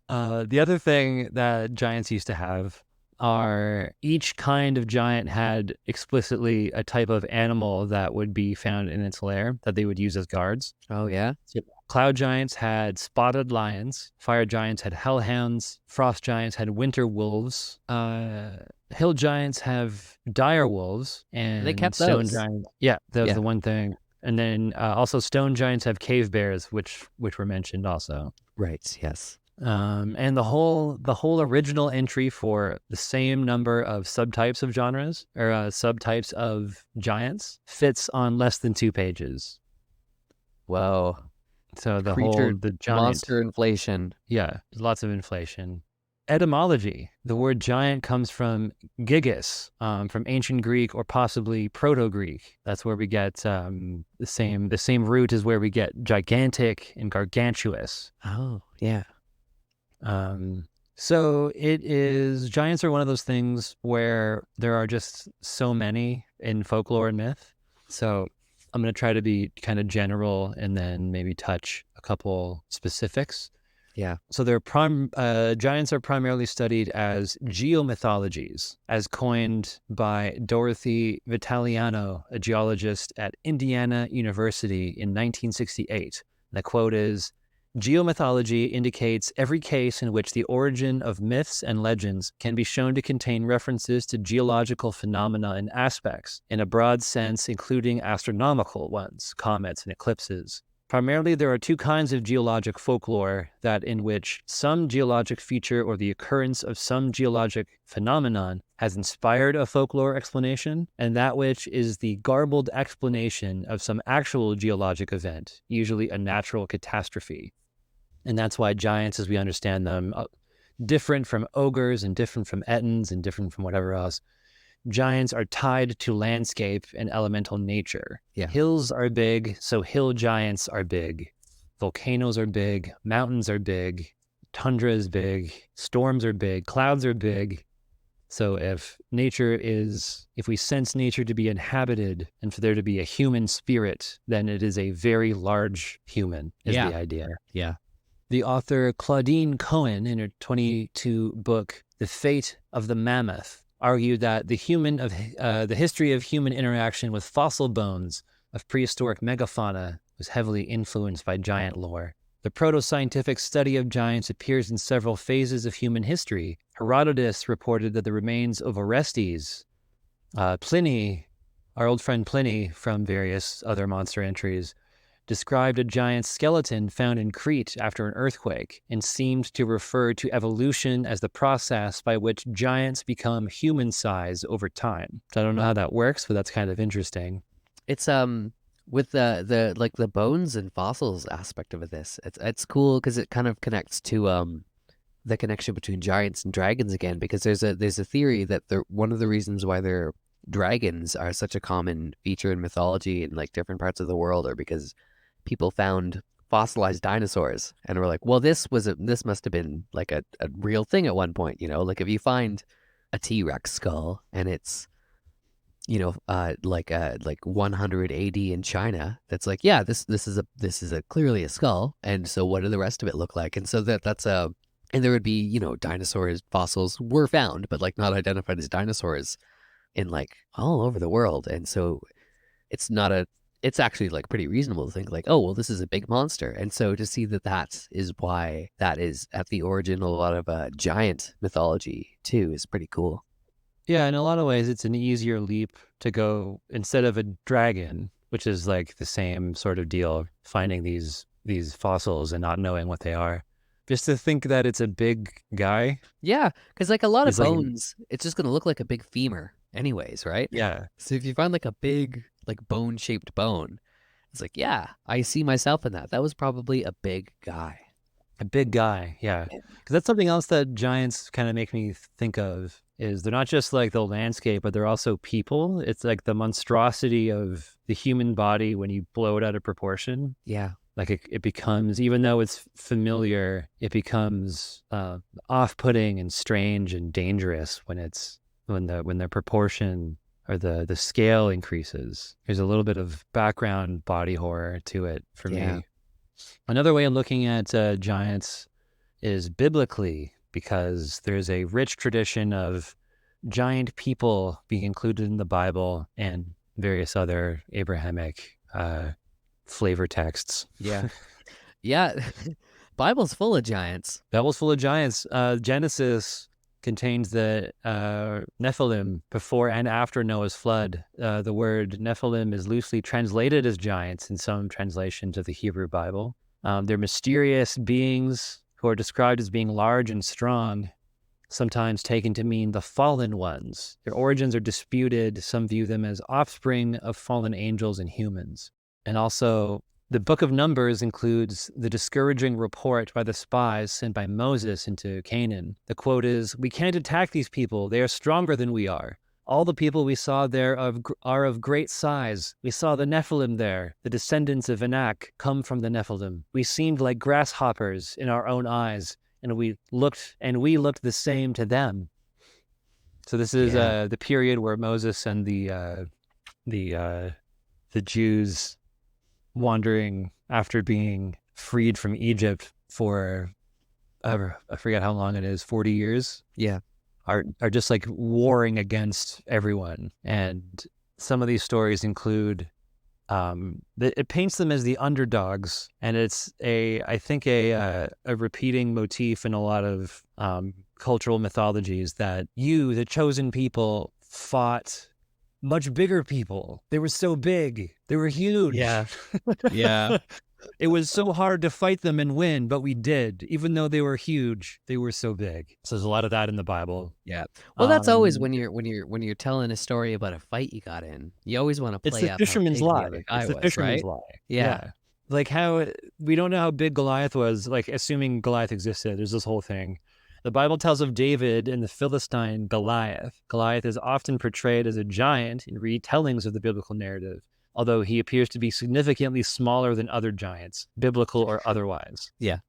The other thing that giants used to have are each kind of giant had explicitly a type of animal that would be found in its lair that they would use as guards. Oh, yeah? So cloud giants had spotted lions. Fire giants had hellhounds. Frost giants had winter wolves. Hill giants have dire wolves. And they kept stone those. giants. Yeah, that was the one thing. And then also stone giants have cave bears, which were mentioned also. Right, yes. And the whole original entry for the same number of subtypes of genres or subtypes of giants fits on less than 2 pages. Whoa. So the giant monster inflation. Yeah, lots of inflation. Etymology. The word giant comes from gigas, from ancient Greek or possibly Proto-Greek. That's where we get the same root as where we get gigantic and gargantuous. Oh, yeah. So giants are one of those things where there are just so many in folklore and myth. So I'm going to try to be kind of general and then maybe touch a couple specifics. Yeah. So giants are primarily studied as geomythologies, as coined by Dorothy Vitaliano, a geologist at Indiana University in 1968. The quote is, "Geomythology indicates every case in which the origin of myths and legends can be shown to contain references to geological phenomena and aspects, in a broad sense including astronomical ones, comets and eclipses. Primarily, there are 2 kinds of geologic folklore, that in which some geologic feature or the occurrence of some geologic phenomenon has inspired a folklore explanation, and that which is the garbled explanation of some actual geologic event, usually a natural catastrophe." And that's why giants, as we understand them, different from ogres and different from ettins and different from whatever else, giants are tied to landscape and elemental nature. Yeah. Hills are big, so hill giants are big. Volcanoes are big, mountains are big, tundra is big, storms are big, clouds are big. So if we sense nature to be inhabited and for there to be a human spirit, then it is a very large human, is the idea. Yeah. The author Claudine Cohen, in her 22 book, The Fate of the Mammoth, argued that the history of human interaction with fossil bones of prehistoric megafauna was heavily influenced by giant lore. The proto-scientific study of giants appears in several phases of human history. Herodotus reported that the remains of Orestes, Pliny, our old friend Pliny from various other monster entries, described a giant skeleton found in Crete after an earthquake and seemed to refer to evolution as the process by which giants become human size over time. So I don't know how that works, but that's kind of interesting. It's with the bones and fossils aspect of this. It's cool because it kind of connects to the connection between giants and dragons again, because there's a theory that one of the reasons why dragons are such a common feature in mythology in like different parts of the world are because people found fossilized dinosaurs and were like, well, this must have been like a real thing at one point, like if you find a T-Rex skull and it's like 100 AD in China, that's like, yeah, this is clearly a skull, and so what do the rest of it look like? And so that's and there would be dinosaurs fossils were found but like not identified as dinosaurs in like all over the world, and so it's not it's actually like pretty reasonable to think like, oh, well, this is a big monster. And so to see that is why that is at the origin of a lot of giant mythology too is pretty cool. Yeah, in a lot of ways, it's an easier leap to go instead of a dragon, which is like the same sort of deal, finding these fossils and not knowing what they are. Just to think that it's a big guy. Yeah, because like a lot of It's like, bones, it's just gonna look like a big femur anyways, right? yeah, So if you find like a big like bone-shaped bone, it's like, yeah, I see myself in that. That was probably a big guy. a big guy. Yeah. Because that's something else that giants kind of make me think of is they're not just like the landscape, but they're also people. It's like the monstrosity of the human body when you blow it out of proportion. Yeah. Like it becomes, even though it's familiar, it becomes off-putting and strange and dangerous when the proportion or the scale increases. There's a little bit of background body horror to it for me. Another way of looking at giants is biblically, because there's a rich tradition of giant people being included in the Bible and various other Abrahamic flavor texts. Yeah. Yeah. Bible's full of giants. Bible's full of giants. Genesis contains the Nephilim before and after Noah's flood. The word Nephilim is loosely translated as giants in some translations of the Hebrew Bible. They're mysterious beings who are described as being large and strong, sometimes taken to mean the fallen ones. Their origins are disputed. Some view them as offspring of fallen angels and humans. And also, the Book of Numbers includes the discouraging report by the spies sent by Moses into Canaan. The quote is, "We can't attack these people. They are stronger than we are. All the people we saw there are of great size. We saw the Nephilim there. The descendants of Anak come from the Nephilim. We seemed like grasshoppers in our own eyes, and we looked the same to them." So this is the period where Moses and the Jews wandering after being freed from Egypt for I forget how long it is, 40 years. Yeah. Are just like warring against everyone. And some of these stories include it paints them as the underdogs, and it's I think a repeating motif in a lot of cultural mythologies that the chosen people, fought much bigger people. They were so big. They were huge. Yeah. Yeah. It was so hard to fight them and win, but we did. Even though they were huge, they were so big. So there's a lot of that in the Bible. Yeah. Well, that's always when you're telling a story about a fight you got in. You always want to play It's up the fisherman's lie. It's the fisherman's lie. Yeah. Like how we don't know how big Goliath was, like assuming Goliath existed. There's this whole thing. The Bible tells of David and the Philistine Goliath. Goliath is often portrayed as a giant in retellings of the biblical narrative, although he appears to be significantly smaller than other giants, biblical or otherwise. Yeah.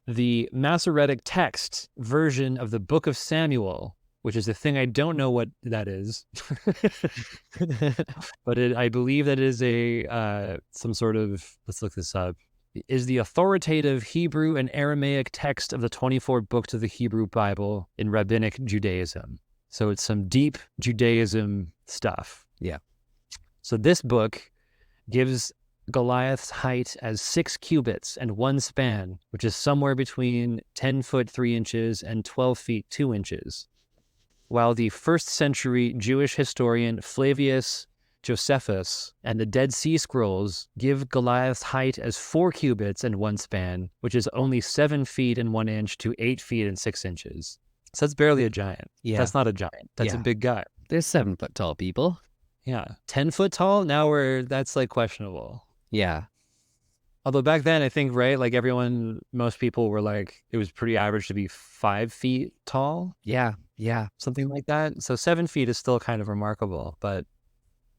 The Masoretic text version of the Book of Samuel, which is a thing I don't know what that is, but I believe that is some sort of, let's look this up, is the authoritative Hebrew and Aramaic text of the 24 books of the Hebrew Bible in Rabbinic Judaism. So it's some deep Judaism stuff. Yeah. So this book gives Goliath's height as 6 cubits and 1 span, which is somewhere between 10 foot 3 inches and 12 feet 2 inches. While the 1st century Jewish historian Flavius Josephus and the Dead Sea Scrolls give Goliath's height as 4 cubits and 1 span, which is only 7 feet and 1 inch to 8 feet and 6 inches. So that's barely a giant. Yeah. That's not a giant. That's a big guy. There's 7 foot tall people. Yeah. 10 foot tall? Now that's like questionable. Yeah. Although back then, I think, right, like most people were like, it was pretty average to be 5 feet tall. Yeah. Yeah. Something like that. So 7 feet is still kind of remarkable, but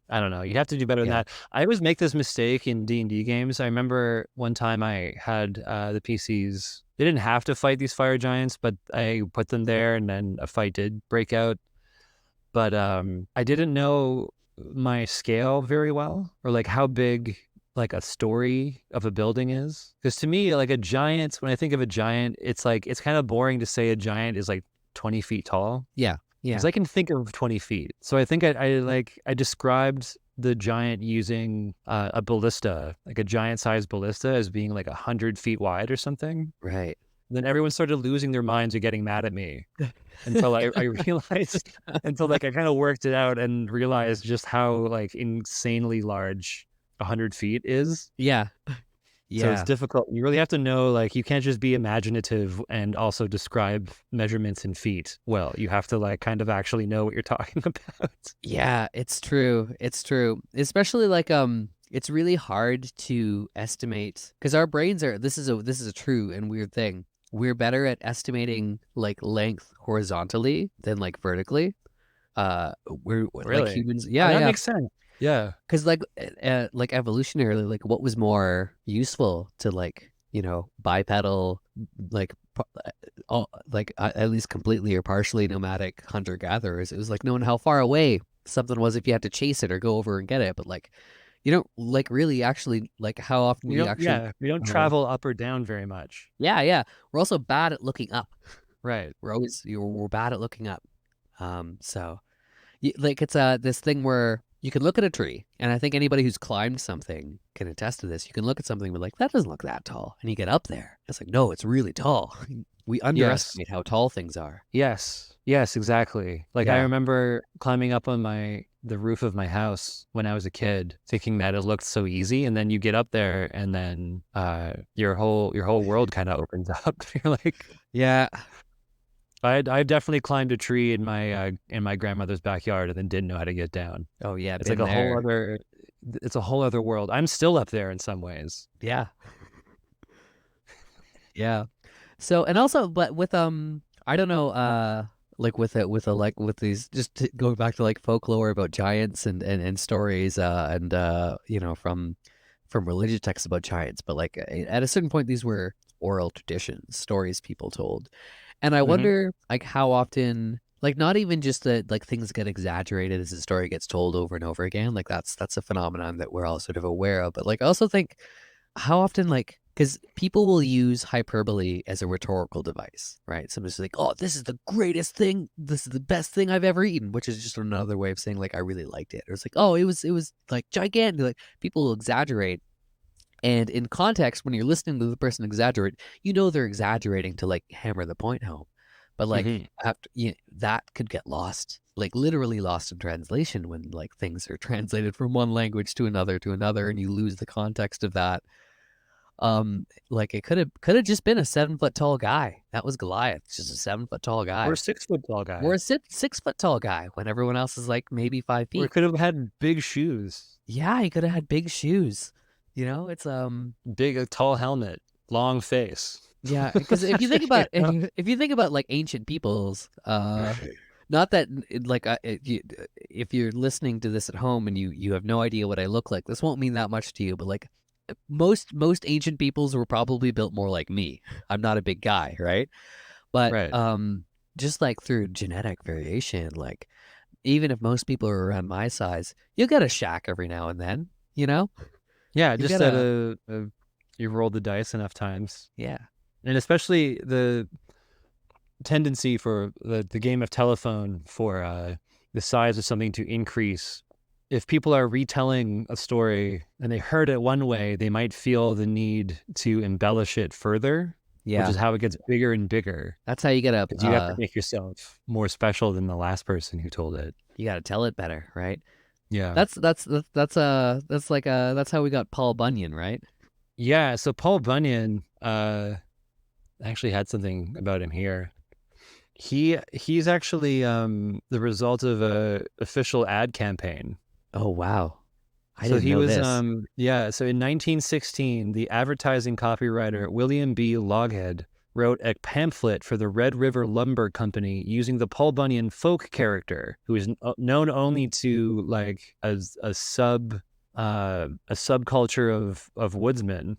I don't know. You have to do better than that. I always make this mistake in D&D games. I remember one time I had the PCs. They didn't have to fight these fire giants, but I put them there, and then a fight did break out. But I didn't know my scale very well, or like how big like a story of a building is. Because to me, like a giant, when I think of a giant, it's like it's kind of boring to say a giant is like 20 feet tall. Yeah. Yeah. Because I can think of 20 feet. So I think I described the giant using a ballista, like a giant-sized ballista, as being like 100 feet wide or something. Right. Then everyone started losing their minds or getting mad at me until I realized, until like I kind of worked it out and realized just how like insanely large 100 feet is. Yeah. So it's Yeah. difficult. You really have to know, like, you can't just be imaginative and also describe measurements in feet. Well, you have to like kind of actually know what you're talking about. Yeah, it's true. It's true. Especially like it's really hard to estimate because our brains are this is a true and weird thing. We're better at estimating like length horizontally than like vertically. We're like Really? humans. Oh, Yeah, that yeah. makes sense. Yeah. Because like evolutionarily, like what was more useful to like bipedal like all like at least completely or partially nomadic hunter gatherers. It was like knowing how far away something was if you had to chase it or go over and get it. But like you don't like really actually like how often We we don't, actually. yeah, we don't uh, travel up or down very much. yeah, yeah. We're also bad at looking up. Right. We're bad at looking up. So like it's this thing where you can look at a tree, and I think anybody who's climbed something can attest to this. You can look at something and be like, that doesn't look that tall, and you get up there, it's like, no, it's really tall. We Yes. underestimate how tall things are. Yes. Yes, exactly. Like I Yeah, remember climbing up on the roof of my house when I was a kid, thinking that it looked so easy, and then you get up there and then your whole world kind of opens up. You're like, yeah. I've definitely climbed a tree in my grandmother's backyard and then didn't know how to get down. Oh yeah, It's like been there. it's a whole other world. I'm still up there in some ways. Yeah, yeah. So and also, but with I don't know, like with these going back to like folklore about giants and stories, and from religious texts about giants, but like at a certain point, these were oral traditions, stories people told. And I Hmm. wonder like how often like not even just that like things get exaggerated as the story gets told over and over again. Like that's a phenomenon that we're all sort of aware of. But like I also think how often like because people will use hyperbole as a rhetorical device, right? Somebody's like, "Oh, this is the greatest thing. This is the best thing I've ever eaten," which is just another way of saying like I really liked it. Or it's like, "Oh, it was like gigantic." Like people will exaggerate, and in context, when you're listening to the person exaggerate, you know they're exaggerating to like hammer the point home. But like Hmm. after that could get lost, like literally lost in translation when like things are translated from one language to another, and you lose the context of that. Like it could have just been a 7 foot tall guy. That was Goliath, just a 7 foot tall Or a guy, 6 foot tall or guy. a 6 foot tall guy when everyone else is like maybe five Or it feet. could have had big shoes, Yeah, he could have had big shoes. It's big a tall helmet, long face. yeah, because if you think You about know? if you think about like ancient peoples, not that like if you're listening to this at home and you have no idea what I look like, this won't mean that much to you. But like most ancient peoples were probably built more like me. I'm not a big guy, right? But Right. just like through genetic variation, like even if most people are around my size, you'll get a shack every now and then. You know, Yeah, you'll just get that a you rolled the dice enough times. yeah, And especially the tendency for the game of telephone for the size of something to increase. If people are retelling a story and they heard it one way, they might feel the need to embellish it further, which yeah. is how it gets bigger and bigger. That's how you get a Because you have to make yourself more special than the last person who told it. you got to tell it better, right? Yeah. That's how we got Paul Bunyan, right? Yeah. So Paul Bunyan actually had something about him here. He's actually the result of a official ad campaign. Oh wow, I So didn't he know was this. yeah, so in 1916, the advertising copywriter William B. Loghead wrote a pamphlet for the Red River Lumber Company using the Paul Bunyan folk character, who is known only to like as a subculture of woodsmen.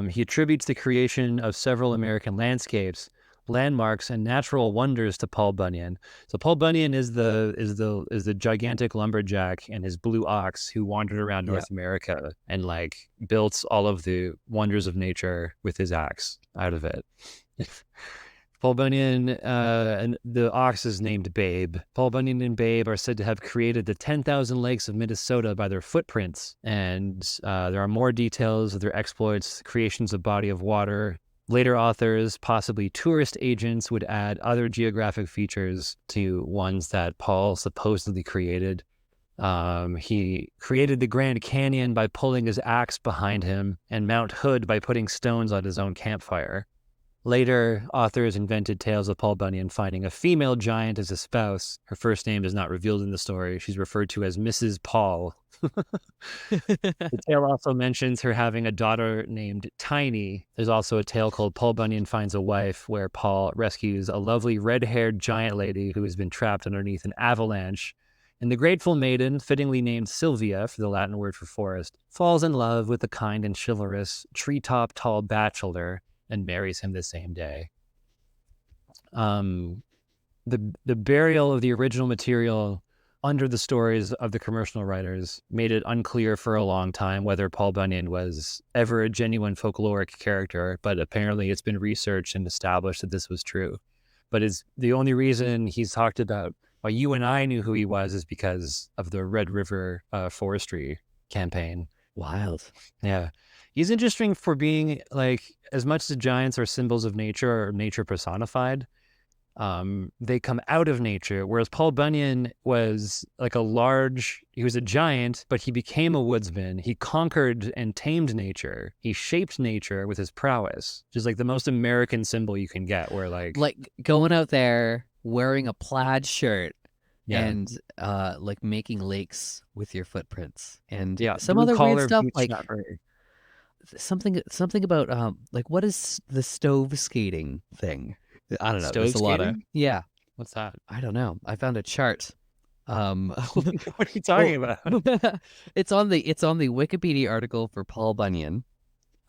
He attributes the creation of several American landscapes, landmarks, and natural wonders to Paul Bunyan. So Paul Bunyan is the gigantic lumberjack and his blue ox who wandered around Yeah, North America and like built all of the wonders of nature with his axe out of it. Paul Bunyan and the ox is named Babe. Paul Bunyan and Babe are said to have created the 10,000 lakes of Minnesota by their footprints. And there are more details of their exploits, creations of body of water. Later authors, possibly tourist agents, would add other geographic features to ones that Paul supposedly created. He created the Grand Canyon by pulling his axe behind him, and Mount Hood by putting stones on his own campfire. Later, authors invented tales of Paul Bunyan finding a female giant as a spouse. Her first name is not revealed in the story. She's referred to as Mrs. Paul. The tale also mentions her having a daughter named Tiny. There's also a tale called Paul Bunyan Finds a Wife, where Paul rescues a lovely red-haired giant lady who has been trapped underneath an avalanche. And the grateful maiden, fittingly named Sylvia, for the Latin word for forest, falls in love with the kind and chivalrous treetop tall bachelor and marries him the same day. The burial of the original material under the stories of the commercial writers made it unclear for a long time whether Paul Bunyan was ever a genuine folkloric character, but apparently it's been researched and established that this was true. But the only reason he's talked about why you and I knew who he was is because of the Red River forestry campaign. Wild. Yeah. He's interesting for being like, as much as giants are symbols of nature or nature personified, they come out of nature. Whereas Paul Bunyan was like he was a giant, but he became a woodsman. He conquered and tamed nature. He shaped nature with his prowess, which is like the most American symbol you can get, where like going out there wearing a plaid shirt. Yeah. And like making lakes with your footprints, and some other weird stuff like something about like, what is the stove skating thing? I don't know. Stove skating? Yeah. What's that? I don't know. I found a chart. What are you talking about? It's on the Wikipedia article for Paul Bunyan.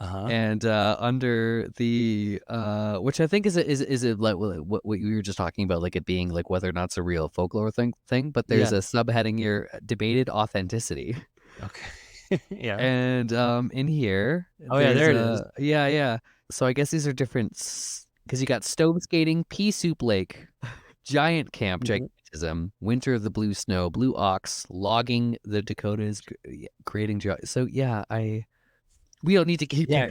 And under the which I think is like what you were just talking about, like it being like whether or not it's a real folklore thing. But there's a subheading here: debated authenticity. Okay. Yeah. And in here, there it is. Yeah. So I guess these are different, because you got stove skating, pea soup lake, giant camp, gigantism, winter of the blue snow, blue ox, logging the Dakotas, creating. So yeah, we don't need to keep. Yeah.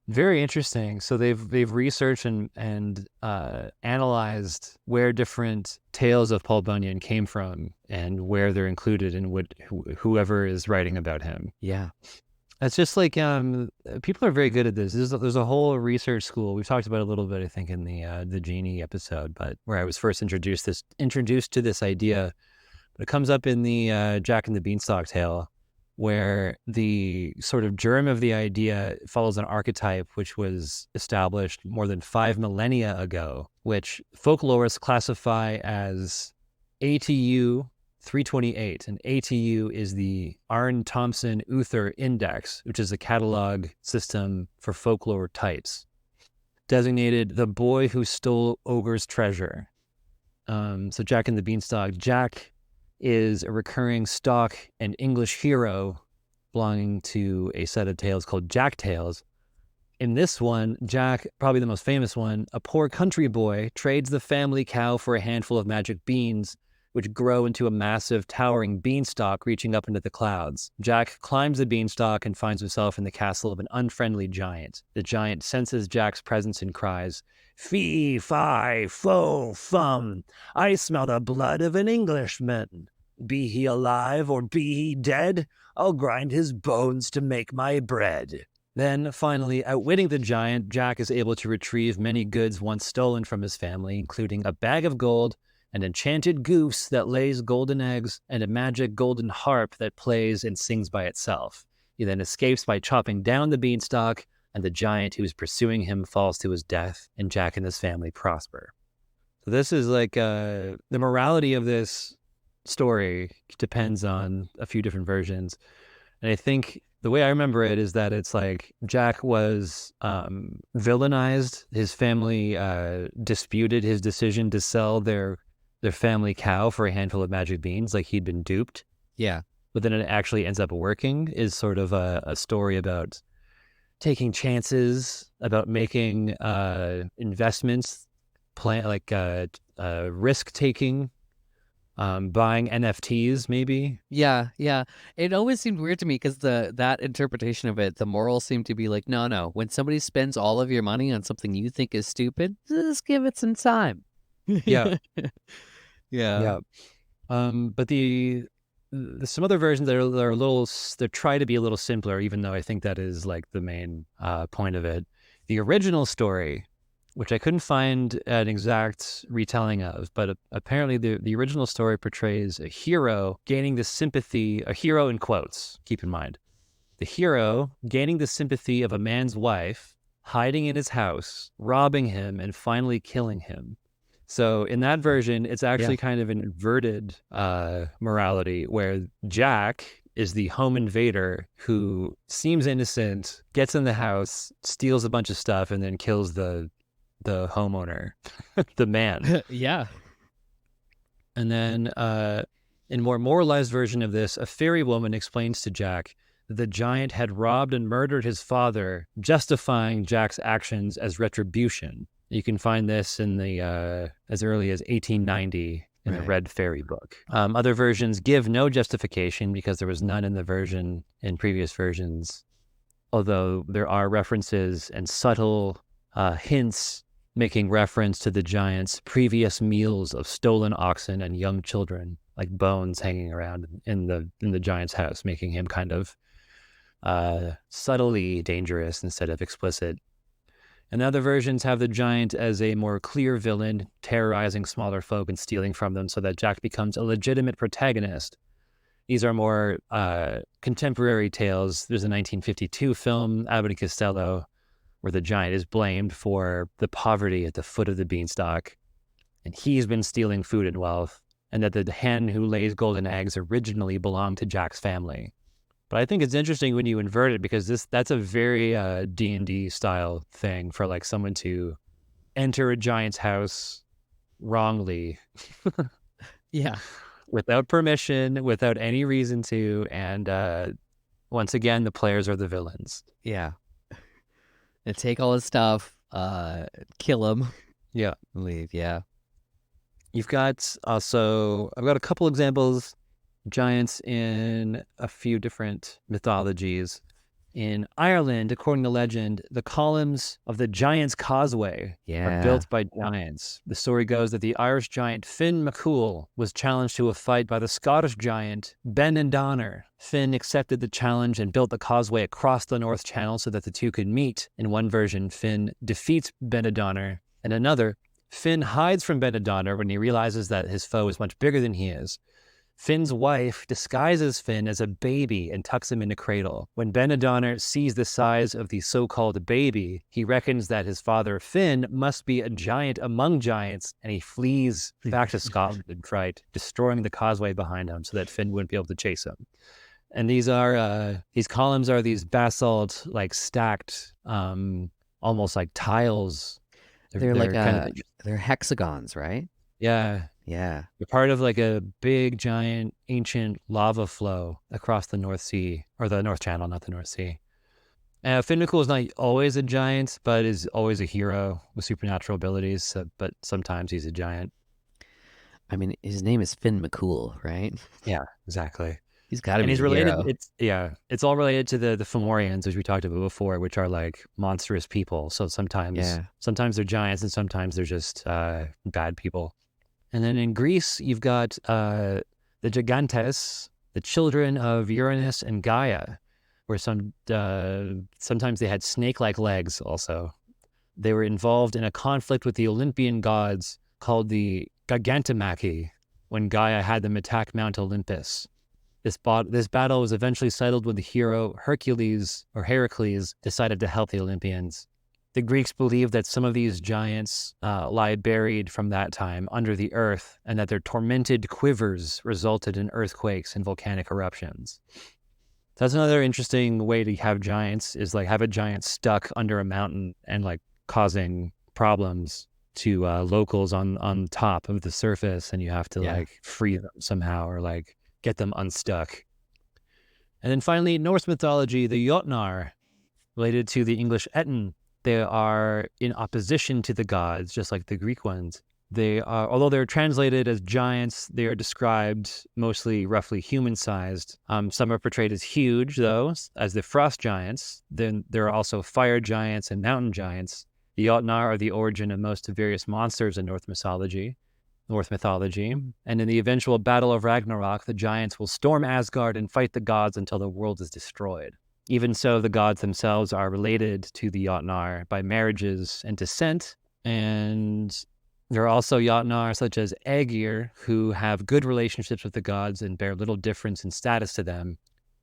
Very interesting. So they've researched and analyzed where different tales of Paul Bunyan came from and where they're included in whoever is writing about him. Yeah. It's just like people are very good at this. There's a whole research school. We've talked about it a little bit, I think, in the Genie episode, but where I was first introduced to this idea. But it comes up in the Jack and the Beanstalk tale, where the sort of germ of the idea follows an archetype which was established more than 5 millennia ago, which folklorists classify as ATU 328. And ATU is the Arne Thompson Uther Index, which is a catalog system for folklore types, designated the boy who stole ogre's treasure. So Jack and the Beanstalk. Jack is a recurring stock and English hero belonging to a set of tales called Jack Tales. In this one, Jack, probably the most famous one, a poor country boy trades the family cow for a handful of magic beans, which grow into a massive, towering beanstalk reaching up into the clouds. Jack climbs the beanstalk and finds himself in the castle of an unfriendly giant. The giant senses Jack's presence and cries, "Fee, fi, fo, fum, I smell the blood of an Englishman. Be he alive or be he dead, I'll grind his bones to make my bread." Then, finally, outwitting the giant, Jack is able to retrieve many goods once stolen from his family, including a bag of gold, an enchanted goose that lays golden eggs, and a magic golden harp that plays and sings by itself. He then escapes by chopping down the beanstalk, and the giant who is pursuing him falls to his death, and Jack and his family prosper. So this is like the morality of this story depends on a few different versions. And I think the way I remember it is that it's like Jack was villainized. His family disputed his decision to sell their family cow for a handful of magic beans, like he'd been duped. Yeah. But then it actually ends up working, is sort of a story about taking chances, about making investments, risk taking, buying NFTs maybe. Yeah, yeah. It always seemed weird to me because that interpretation of it, the moral seemed to be like, no, no. When somebody spends all of your money on something you think is stupid, just give it some time. Yeah, Yeah. yeah. But some other versions that are a little, they try to be a little simpler, even though I think that is like the main point of it. The original story, which I couldn't find an exact retelling of, but apparently the original story portrays a hero gaining the sympathy, a hero in quotes, keep in mind, the hero gaining the sympathy of a man's wife, hiding in his house, robbing him, and finally killing him. So in that version, it's actually kind of an inverted morality where Jack is the home invader who seems innocent, gets in the house, steals a bunch of stuff, and then kills the homeowner, the man. Yeah. And then in more moralized version of this, a fairy woman explains to Jack that the giant had robbed and murdered his father, justifying Jack's actions as retribution. You can find this in the as early as 1890 in the Red Fairy book. Other versions give no justification because there was none in the version in previous versions, although there are references and subtle hints making reference to the giant's previous meals of stolen oxen and young children, like bones hanging around in the giant's house, making him kind of subtly dangerous instead of explicit. And other versions have the giant as a more clear villain, terrorizing smaller folk and stealing from them so that Jack becomes a legitimate protagonist. These are more contemporary tales. There's a 1952 film, Abbott and Costello, where the giant is blamed for the poverty at the foot of the beanstalk, and he's been stealing food and wealth, and that the hen who lays golden eggs originally belonged to Jack's family. But I think it's interesting when you invert it, because that's a very D&D style thing for like someone to enter a giant's house wrongly. Yeah. Without permission, without any reason to, and once again, the players are the villains. Yeah. And take all his stuff, kill him. Yeah. Leave, yeah. You've got also, I've got a couple examples, giants in a few different mythologies. In Ireland, according to legend, the columns of the Giant's Causeway are built by giants. The story goes that the Irish giant Finn MacCool was challenged to a fight by the Scottish giant Ben Donner. Finn accepted the challenge and built the causeway across the North Channel so that the two could meet. In one version, Finn defeats Ben Donner. In another, Finn hides from Ben Donner when he realizes that his foe is much bigger than he is. Finn's wife disguises Finn as a baby and tucks him in a cradle. When Ben Donner sees the size of the so-called baby, he reckons that his father Finn must be a giant among giants, and he flees back to Scotland in fright, destroying the causeway behind him so that Finn wouldn't be able to chase him. And these columns are these basalt, like stacked, almost like tiles. They're hexagons, right? Yeah. Yeah. You're part of like a big, giant, ancient lava flow across the North Sea, or the North Channel, not the North Sea. Finn MacCool is not always a giant, but is always a hero with supernatural abilities. But sometimes he's a giant. I mean, his name is Finn MacCool, right? Yeah, exactly. He's got to be. And he's related. Hero. It's all related to the Fomorians, which we talked about before, which are like monstrous people. So sometimes they're giants, and sometimes they're just bad people. And then in Greece, you've got the Gigantes, the children of Uranus and Gaia, where sometimes they had snake-like legs also. They were involved in a conflict with the Olympian gods called the Gigantomachy, when Gaia had them attack Mount Olympus. This battle was eventually settled when the hero Heracles decided to help the Olympians. The Greeks believed that some of these giants lie buried from that time under the earth, and that their tormented quivers resulted in earthquakes and volcanic eruptions. That's another interesting way to have giants, is like have a giant stuck under a mountain and like causing problems to locals on top of the surface, and you have to like free them somehow or like get them unstuck. And then finally, Norse mythology, the Jotnar. Related to the English ettin, they are in opposition to the gods, just like the Greek ones. They are, although they're translated as giants, they are described mostly roughly human-sized. Some are portrayed as huge, though, as the frost giants. Then there are also fire giants and mountain giants. The Jotnar are the origin of most of various monsters in Norse mythology. And in the eventual Battle of Ragnarok, the giants will storm Asgard and fight the gods until the world is destroyed. Even so, the gods themselves are related to the Jotnar by marriages and descent, and there are also Jotnar such as Aegir, who have good relationships with the gods and bear little difference in status to them.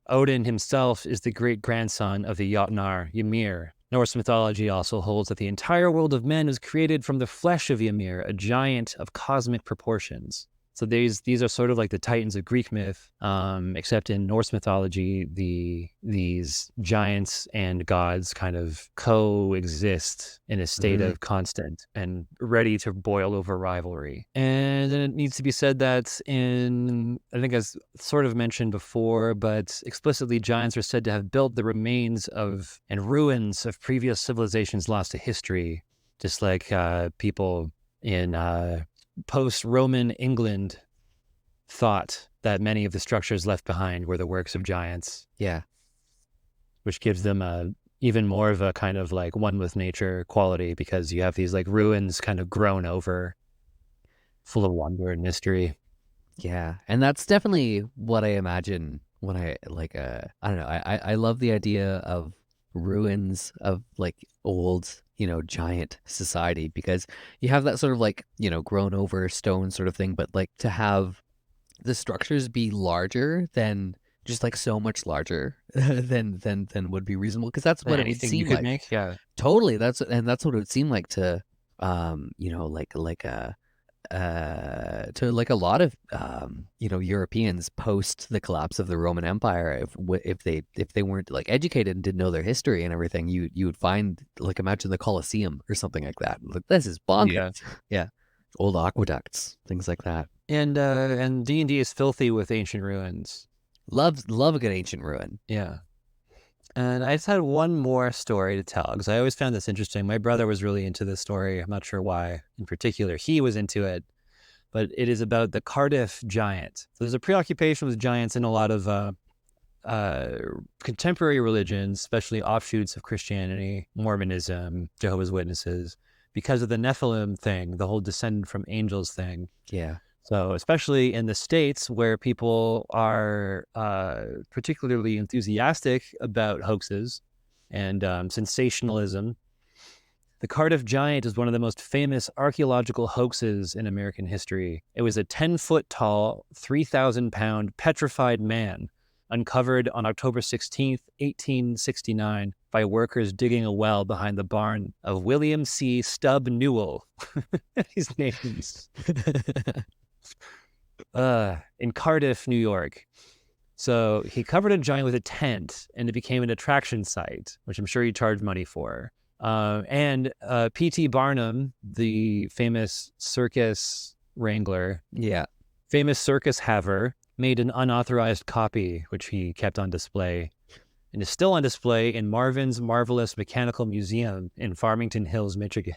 Odin himself is the great-grandson of the Jotnar Ymir. Norse mythology also holds that the entire world of men is created from the flesh of Ymir, a giant of cosmic proportions. So these are sort of like the titans of Greek myth, except in Norse mythology, these giants and gods kind of coexist in a state of constant and ready to boil over rivalry. And then it needs to be said that I think as sort of mentioned before, but explicitly giants are said to have built the remains of and ruins of previous civilizations lost to history, just like people in post-Roman England thought that many of the structures left behind were the works of giants. Yeah. Which gives them even more of a kind of like one with nature quality, because you have these like ruins kind of grown over, full of wonder and mystery. Yeah. And that's definitely what I imagine when I I don't know, I love the idea of ruins of like old, giant society, because you have that sort of like, grown over stone sort of thing, but like to have the structures be larger than just like so much larger than would be reasonable, because that's what it would seem like. Make. Yeah, totally. That's what it would seem like to to like a lot of Europeans post the collapse of the Roman Empire. If they weren't like educated and didn't know their history and everything, you would find, like, imagine the Colosseum or something like that. Like, this is bonkers. Yeah. Old aqueducts, things like that. And D&D is filthy with ancient ruins. Love a good ancient ruin. Yeah. And I just had one more story to tell, because I always found this interesting. My brother was really into this story. I'm not sure why in particular he was into it, but it is about the Cardiff giant. So there's a preoccupation with giants in a lot of contemporary religions, especially offshoots of Christianity, Mormonism, Jehovah's Witnesses, because of the Nephilim thing, the whole descended from angels thing. Yeah. So especially in the States, where people are particularly enthusiastic about hoaxes and sensationalism, the Cardiff Giant is one of the most famous archaeological hoaxes in American history. It was a 10-foot tall, 3,000-pound petrified man uncovered on October 16th, 1869, by workers digging a well behind the barn of William C. Stubb Newell. His names. In Cardiff, New York. So he covered a giant with a tent, and it became an attraction site, which I'm sure he charged money for. And P.T. Barnum, the famous circus wrangler, famous circus haver, made an unauthorized copy, which he kept on display, and is still on display in Marvin's Marvelous Mechanical Museum in Farmington Hills, Michigan.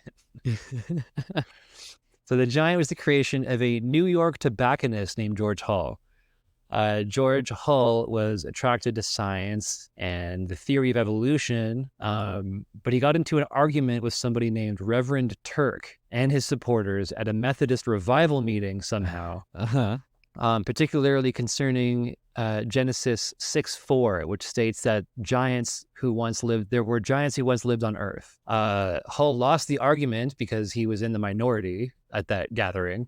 So the giant was the creation of a New York tobacconist named George Hull. George Hull was attracted to science and the theory of evolution, but he got into an argument with somebody named Reverend Turk and his supporters at a Methodist revival meeting somehow, particularly concerning Genesis 6:4, which states that there were giants who once lived on Earth. Hull lost the argument because he was in the minority at that gathering,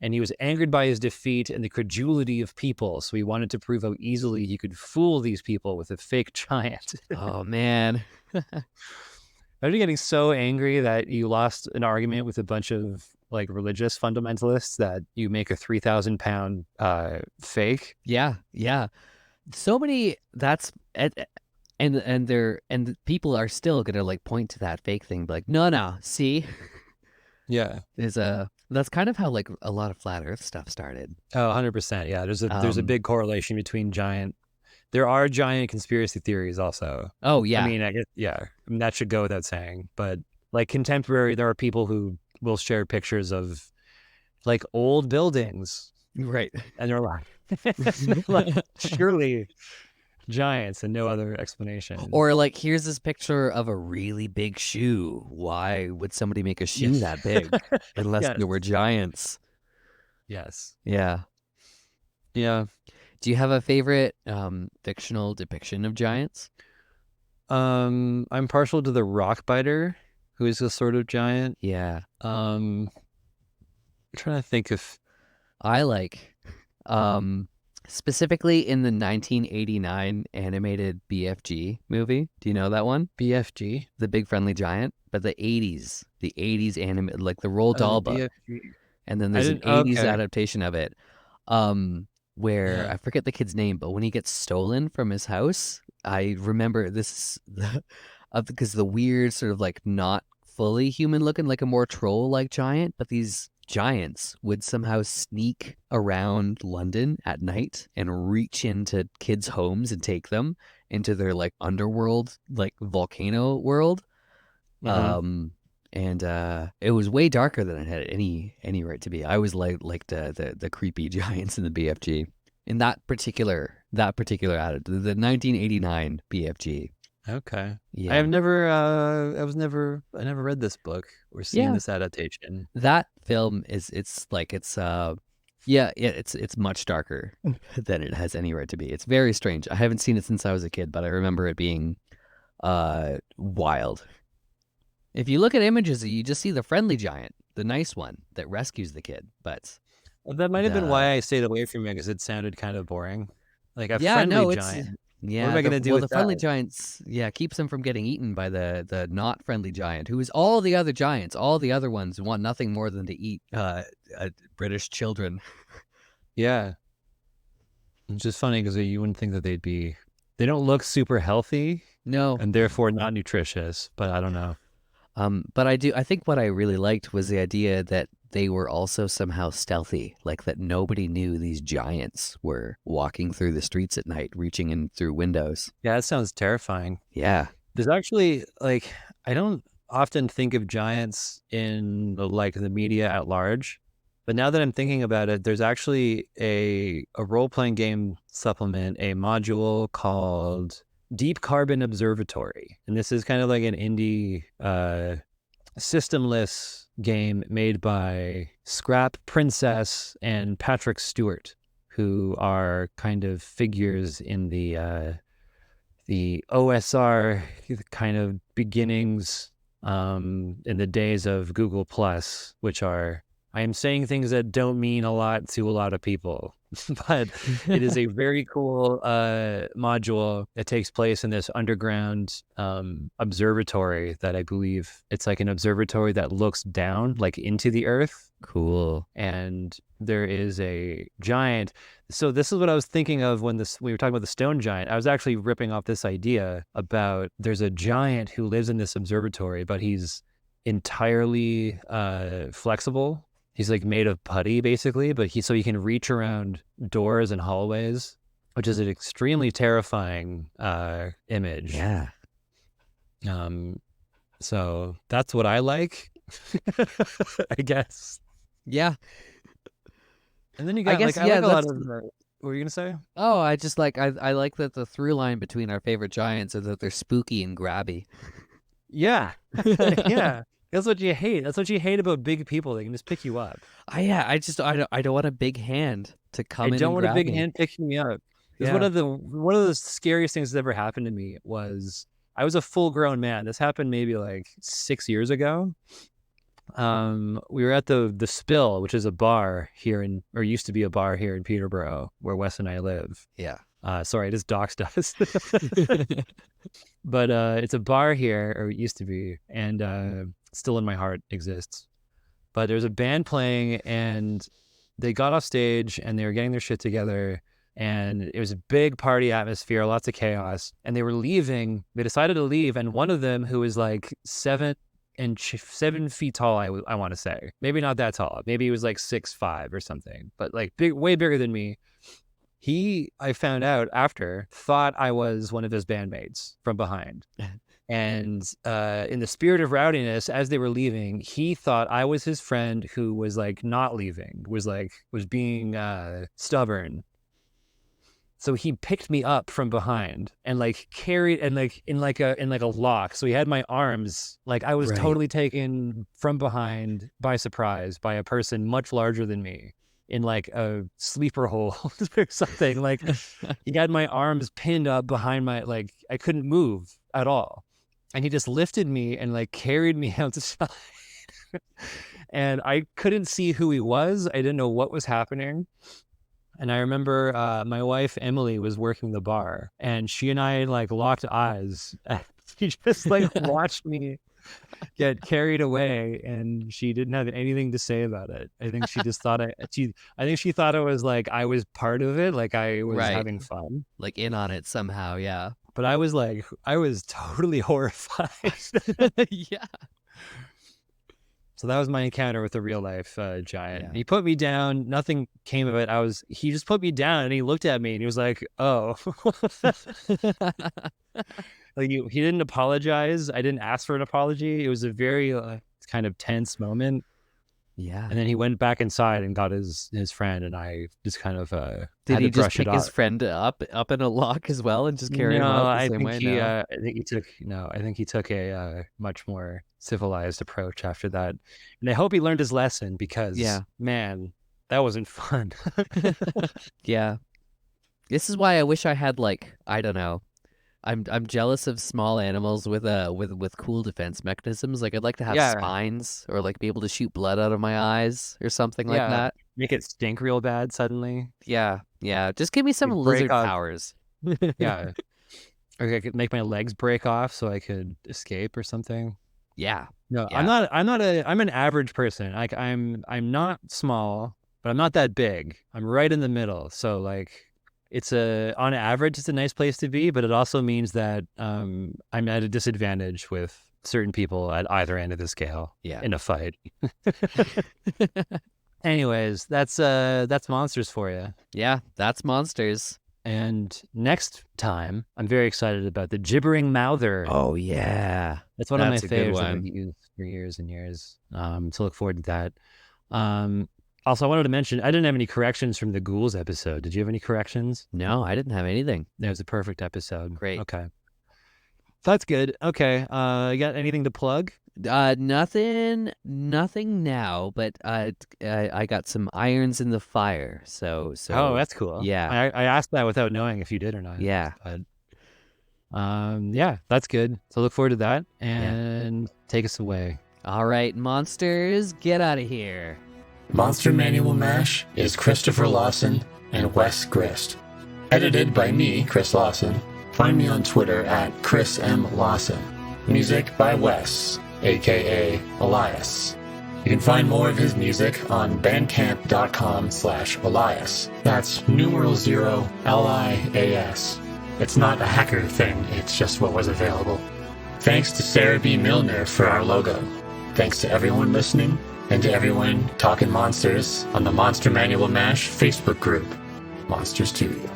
and he was angered by his defeat and the credulity of people. So he wanted to prove how easily he could fool these people with a fake giant. Oh, man. Imagine getting so angry that you lost an argument with a bunch of like religious fundamentalists that you make a 3,000-pound fake. Yeah. So many. And people are still gonna like point to that fake thing, like, no, see. Yeah. That's kind of how like a lot of flat Earth stuff started. Oh, 100%. Yeah. There's a big correlation between giant there are giant conspiracy theories also. Oh yeah. I mean, I guess, yeah, I mean, that should go without saying. But like contemporary, there are people who will share pictures of like old buildings, Right. and they're like surely giants and no other explanation. Or like, here's this picture of a really big shoe. Why would somebody make a shoe that big unless Yes. there were giants? Yes. Yeah. Yeah. Do you have a favorite fictional depiction of giants? I'm partial to the rock biter, who is a sort of giant. Yeah. I'm trying to think of. I like specifically in the 1989 animated BFG movie. Do you know that one? BFG. The Big Friendly Giant, but the 80s anime, like the Roald Dahl book. BFG. And then there's an 80s Okay. adaptation of it. Where I forget the kid's name, but when he gets stolen from his house, I remember this because the weird sort of like not fully human looking, like a more troll like giant, but these giants would somehow sneak around London at night and reach into kids' homes and take them into their like underworld, like volcano world. And it was way darker than it had any right to be. I always liked the creepy giants in the BFG. In that particular adage, the 1989 BFG. Okay. Yeah. I never read this book or seen this adaptation. That film it's much darker than it has any right to be. It's very strange. I haven't seen it since I was a kid, but I remember it being wild. If you look at images, you just see the friendly giant, the nice one that rescues the kid. But that might have been why I stayed away from it, because it sounded kind of boring. Like a friendly giant. Yeah, what am I going to do with the friendly giants? Yeah, keeps them from getting eaten by the not friendly giant, who is all the other giants. All the other ones want nothing more than to eat British children. Yeah, it's just funny because you wouldn't think that they don't look super healthy. No, and therefore not nutritious. But I don't know. But I think what I really liked was the idea that they were also somehow stealthy, like that nobody knew these giants were walking through the streets at night, reaching in through windows. Yeah, that sounds terrifying. Yeah. There's actually, like, I don't often think of giants in the media at large, but now that I'm thinking about it, there's actually a role-playing game supplement, a module called Deep Carbon Observatory. And this is kind of like an indie systemless game made by Scrap Princess and Patrick Stewart, who are kind of figures in the OSR kind of beginnings in the days of Google Plus, which are, I am saying things that don't mean a lot to a lot of people, but it is a very cool module that takes place in this underground observatory that I believe it's like an observatory that looks down like into the earth. Cool. And there is a giant. So this is what I was thinking of when we were talking about the stone giant. I was actually ripping off this idea about there's a giant who lives in this observatory, but he's entirely flexible. He's like made of putty basically, but so he can reach around doors and hallways, which is an extremely terrifying image. Yeah. So that's what I like, I guess. Yeah. And then you got, like a lot of, what were you going to say? Oh, I just like, I like that the through line between our favorite giants is that they're spooky and grabby. Yeah. Yeah. That's what you hate. That's what you hate about big people. They can just pick you up. I don't want a big hand to come in. I don't want a big me. hand picking me up. Yeah. One of the scariest things that ever happened to me was I was a full grown man. This happened maybe like 6 years ago. We were at the Spill, which is a bar here used to be a bar here in Peterborough, where Wes and I live. Yeah. Sorry, I just doxed us. But it's a bar here, or it used to be, and still in my heart exists. But there's a band playing, and they got off stage, and they were getting their shit together, and it was a big party atmosphere, lots of chaos, and they were leaving. They decided to leave, and one of them, who was like 7 feet tall, I want to say, maybe not that tall, maybe he was like 6'5" or something, but like way bigger than me. I found out after, thought I was one of his bandmates from behind. And in the spirit of rowdiness, as they were leaving, he thought I was his friend who was like not leaving, was being stubborn. So he picked me up from behind and like carried and like in like a lock. So he had my arms, like I was totally taken from behind by surprise by a person much larger than me in like a sleeper hole or something. Like he had my arms pinned up behind my, like I couldn't move at all. And he just lifted me and like carried me outside. And I couldn't see who he was. I didn't know what was happening. And I remember my wife, Emily, was working the bar, and she and I like locked eyes. She just like watched me get carried away, and she didn't have anything to say about it. I think she just thought I think she thought it was like I was part of it, like I was having fun. Like in on it somehow, yeah. But I was totally horrified. Yeah. So that was my encounter with a real life giant. Yeah. He put me down. Nothing came of it. He just put me down and he looked at me and he was like, "Oh." Like he didn't apologize. I didn't ask for an apology. It was a very kind of tense moment. Yeah. And then he went back inside and got his friend, and I just kind of did he just pick his friend up in a lock as well and just carry him out the same way? I think he took a much more civilized approach after that. And I hope he learned his lesson, because man, that wasn't fun. Yeah. This is why I wish I had, like, I don't know. I'm jealous of small animals with cool defense mechanisms. Like I'd like to have spines, or like be able to shoot blood out of my eyes or something like that. Make it stink real bad suddenly. Yeah. Just give me some lizard powers. Yeah. Or I could make my legs break off so I could escape or something. Yeah. No, yeah. I'm an average person. Like I'm not small, but I'm not that big. I'm right in the middle. So like on average, it's a nice place to be, but it also means that I'm at a disadvantage with certain people at either end of the scale in a fight. Anyways, that's monsters for you. Yeah, that's monsters. And next time, I'm very excited about the gibbering mouther. Oh yeah, that's one of my favorites I've used for years and years. So look forward to that. Also, I wanted to mention, I didn't have any corrections from the ghouls episode. Did you have any corrections? No, I didn't have anything. That was a perfect episode. Great. Okay. That's good. Okay. You got anything to plug? Nothing now, but I got some irons in the fire. So. Oh, that's cool. Yeah. I asked that without knowing if you did or not. Yeah. But, yeah, that's good. So look forward to that, and take us away. All right, monsters, get out of here. Monster Manual MASH is Christopher Lawson and Wes Grist. Edited by me, Chris Lawson. Find me on Twitter at Chris M. Lawson. Music by Wes, aka Elias. You can find more of his music on bandcamp.com/Elias. That's numeral 0 LIAS. It's not a hacker thing, it's just what was available. Thanks to Sarah B. Milner for our logo. Thanks to everyone listening, and to everyone talking monsters on the Monster Manual MASH Facebook group. Monsters to you.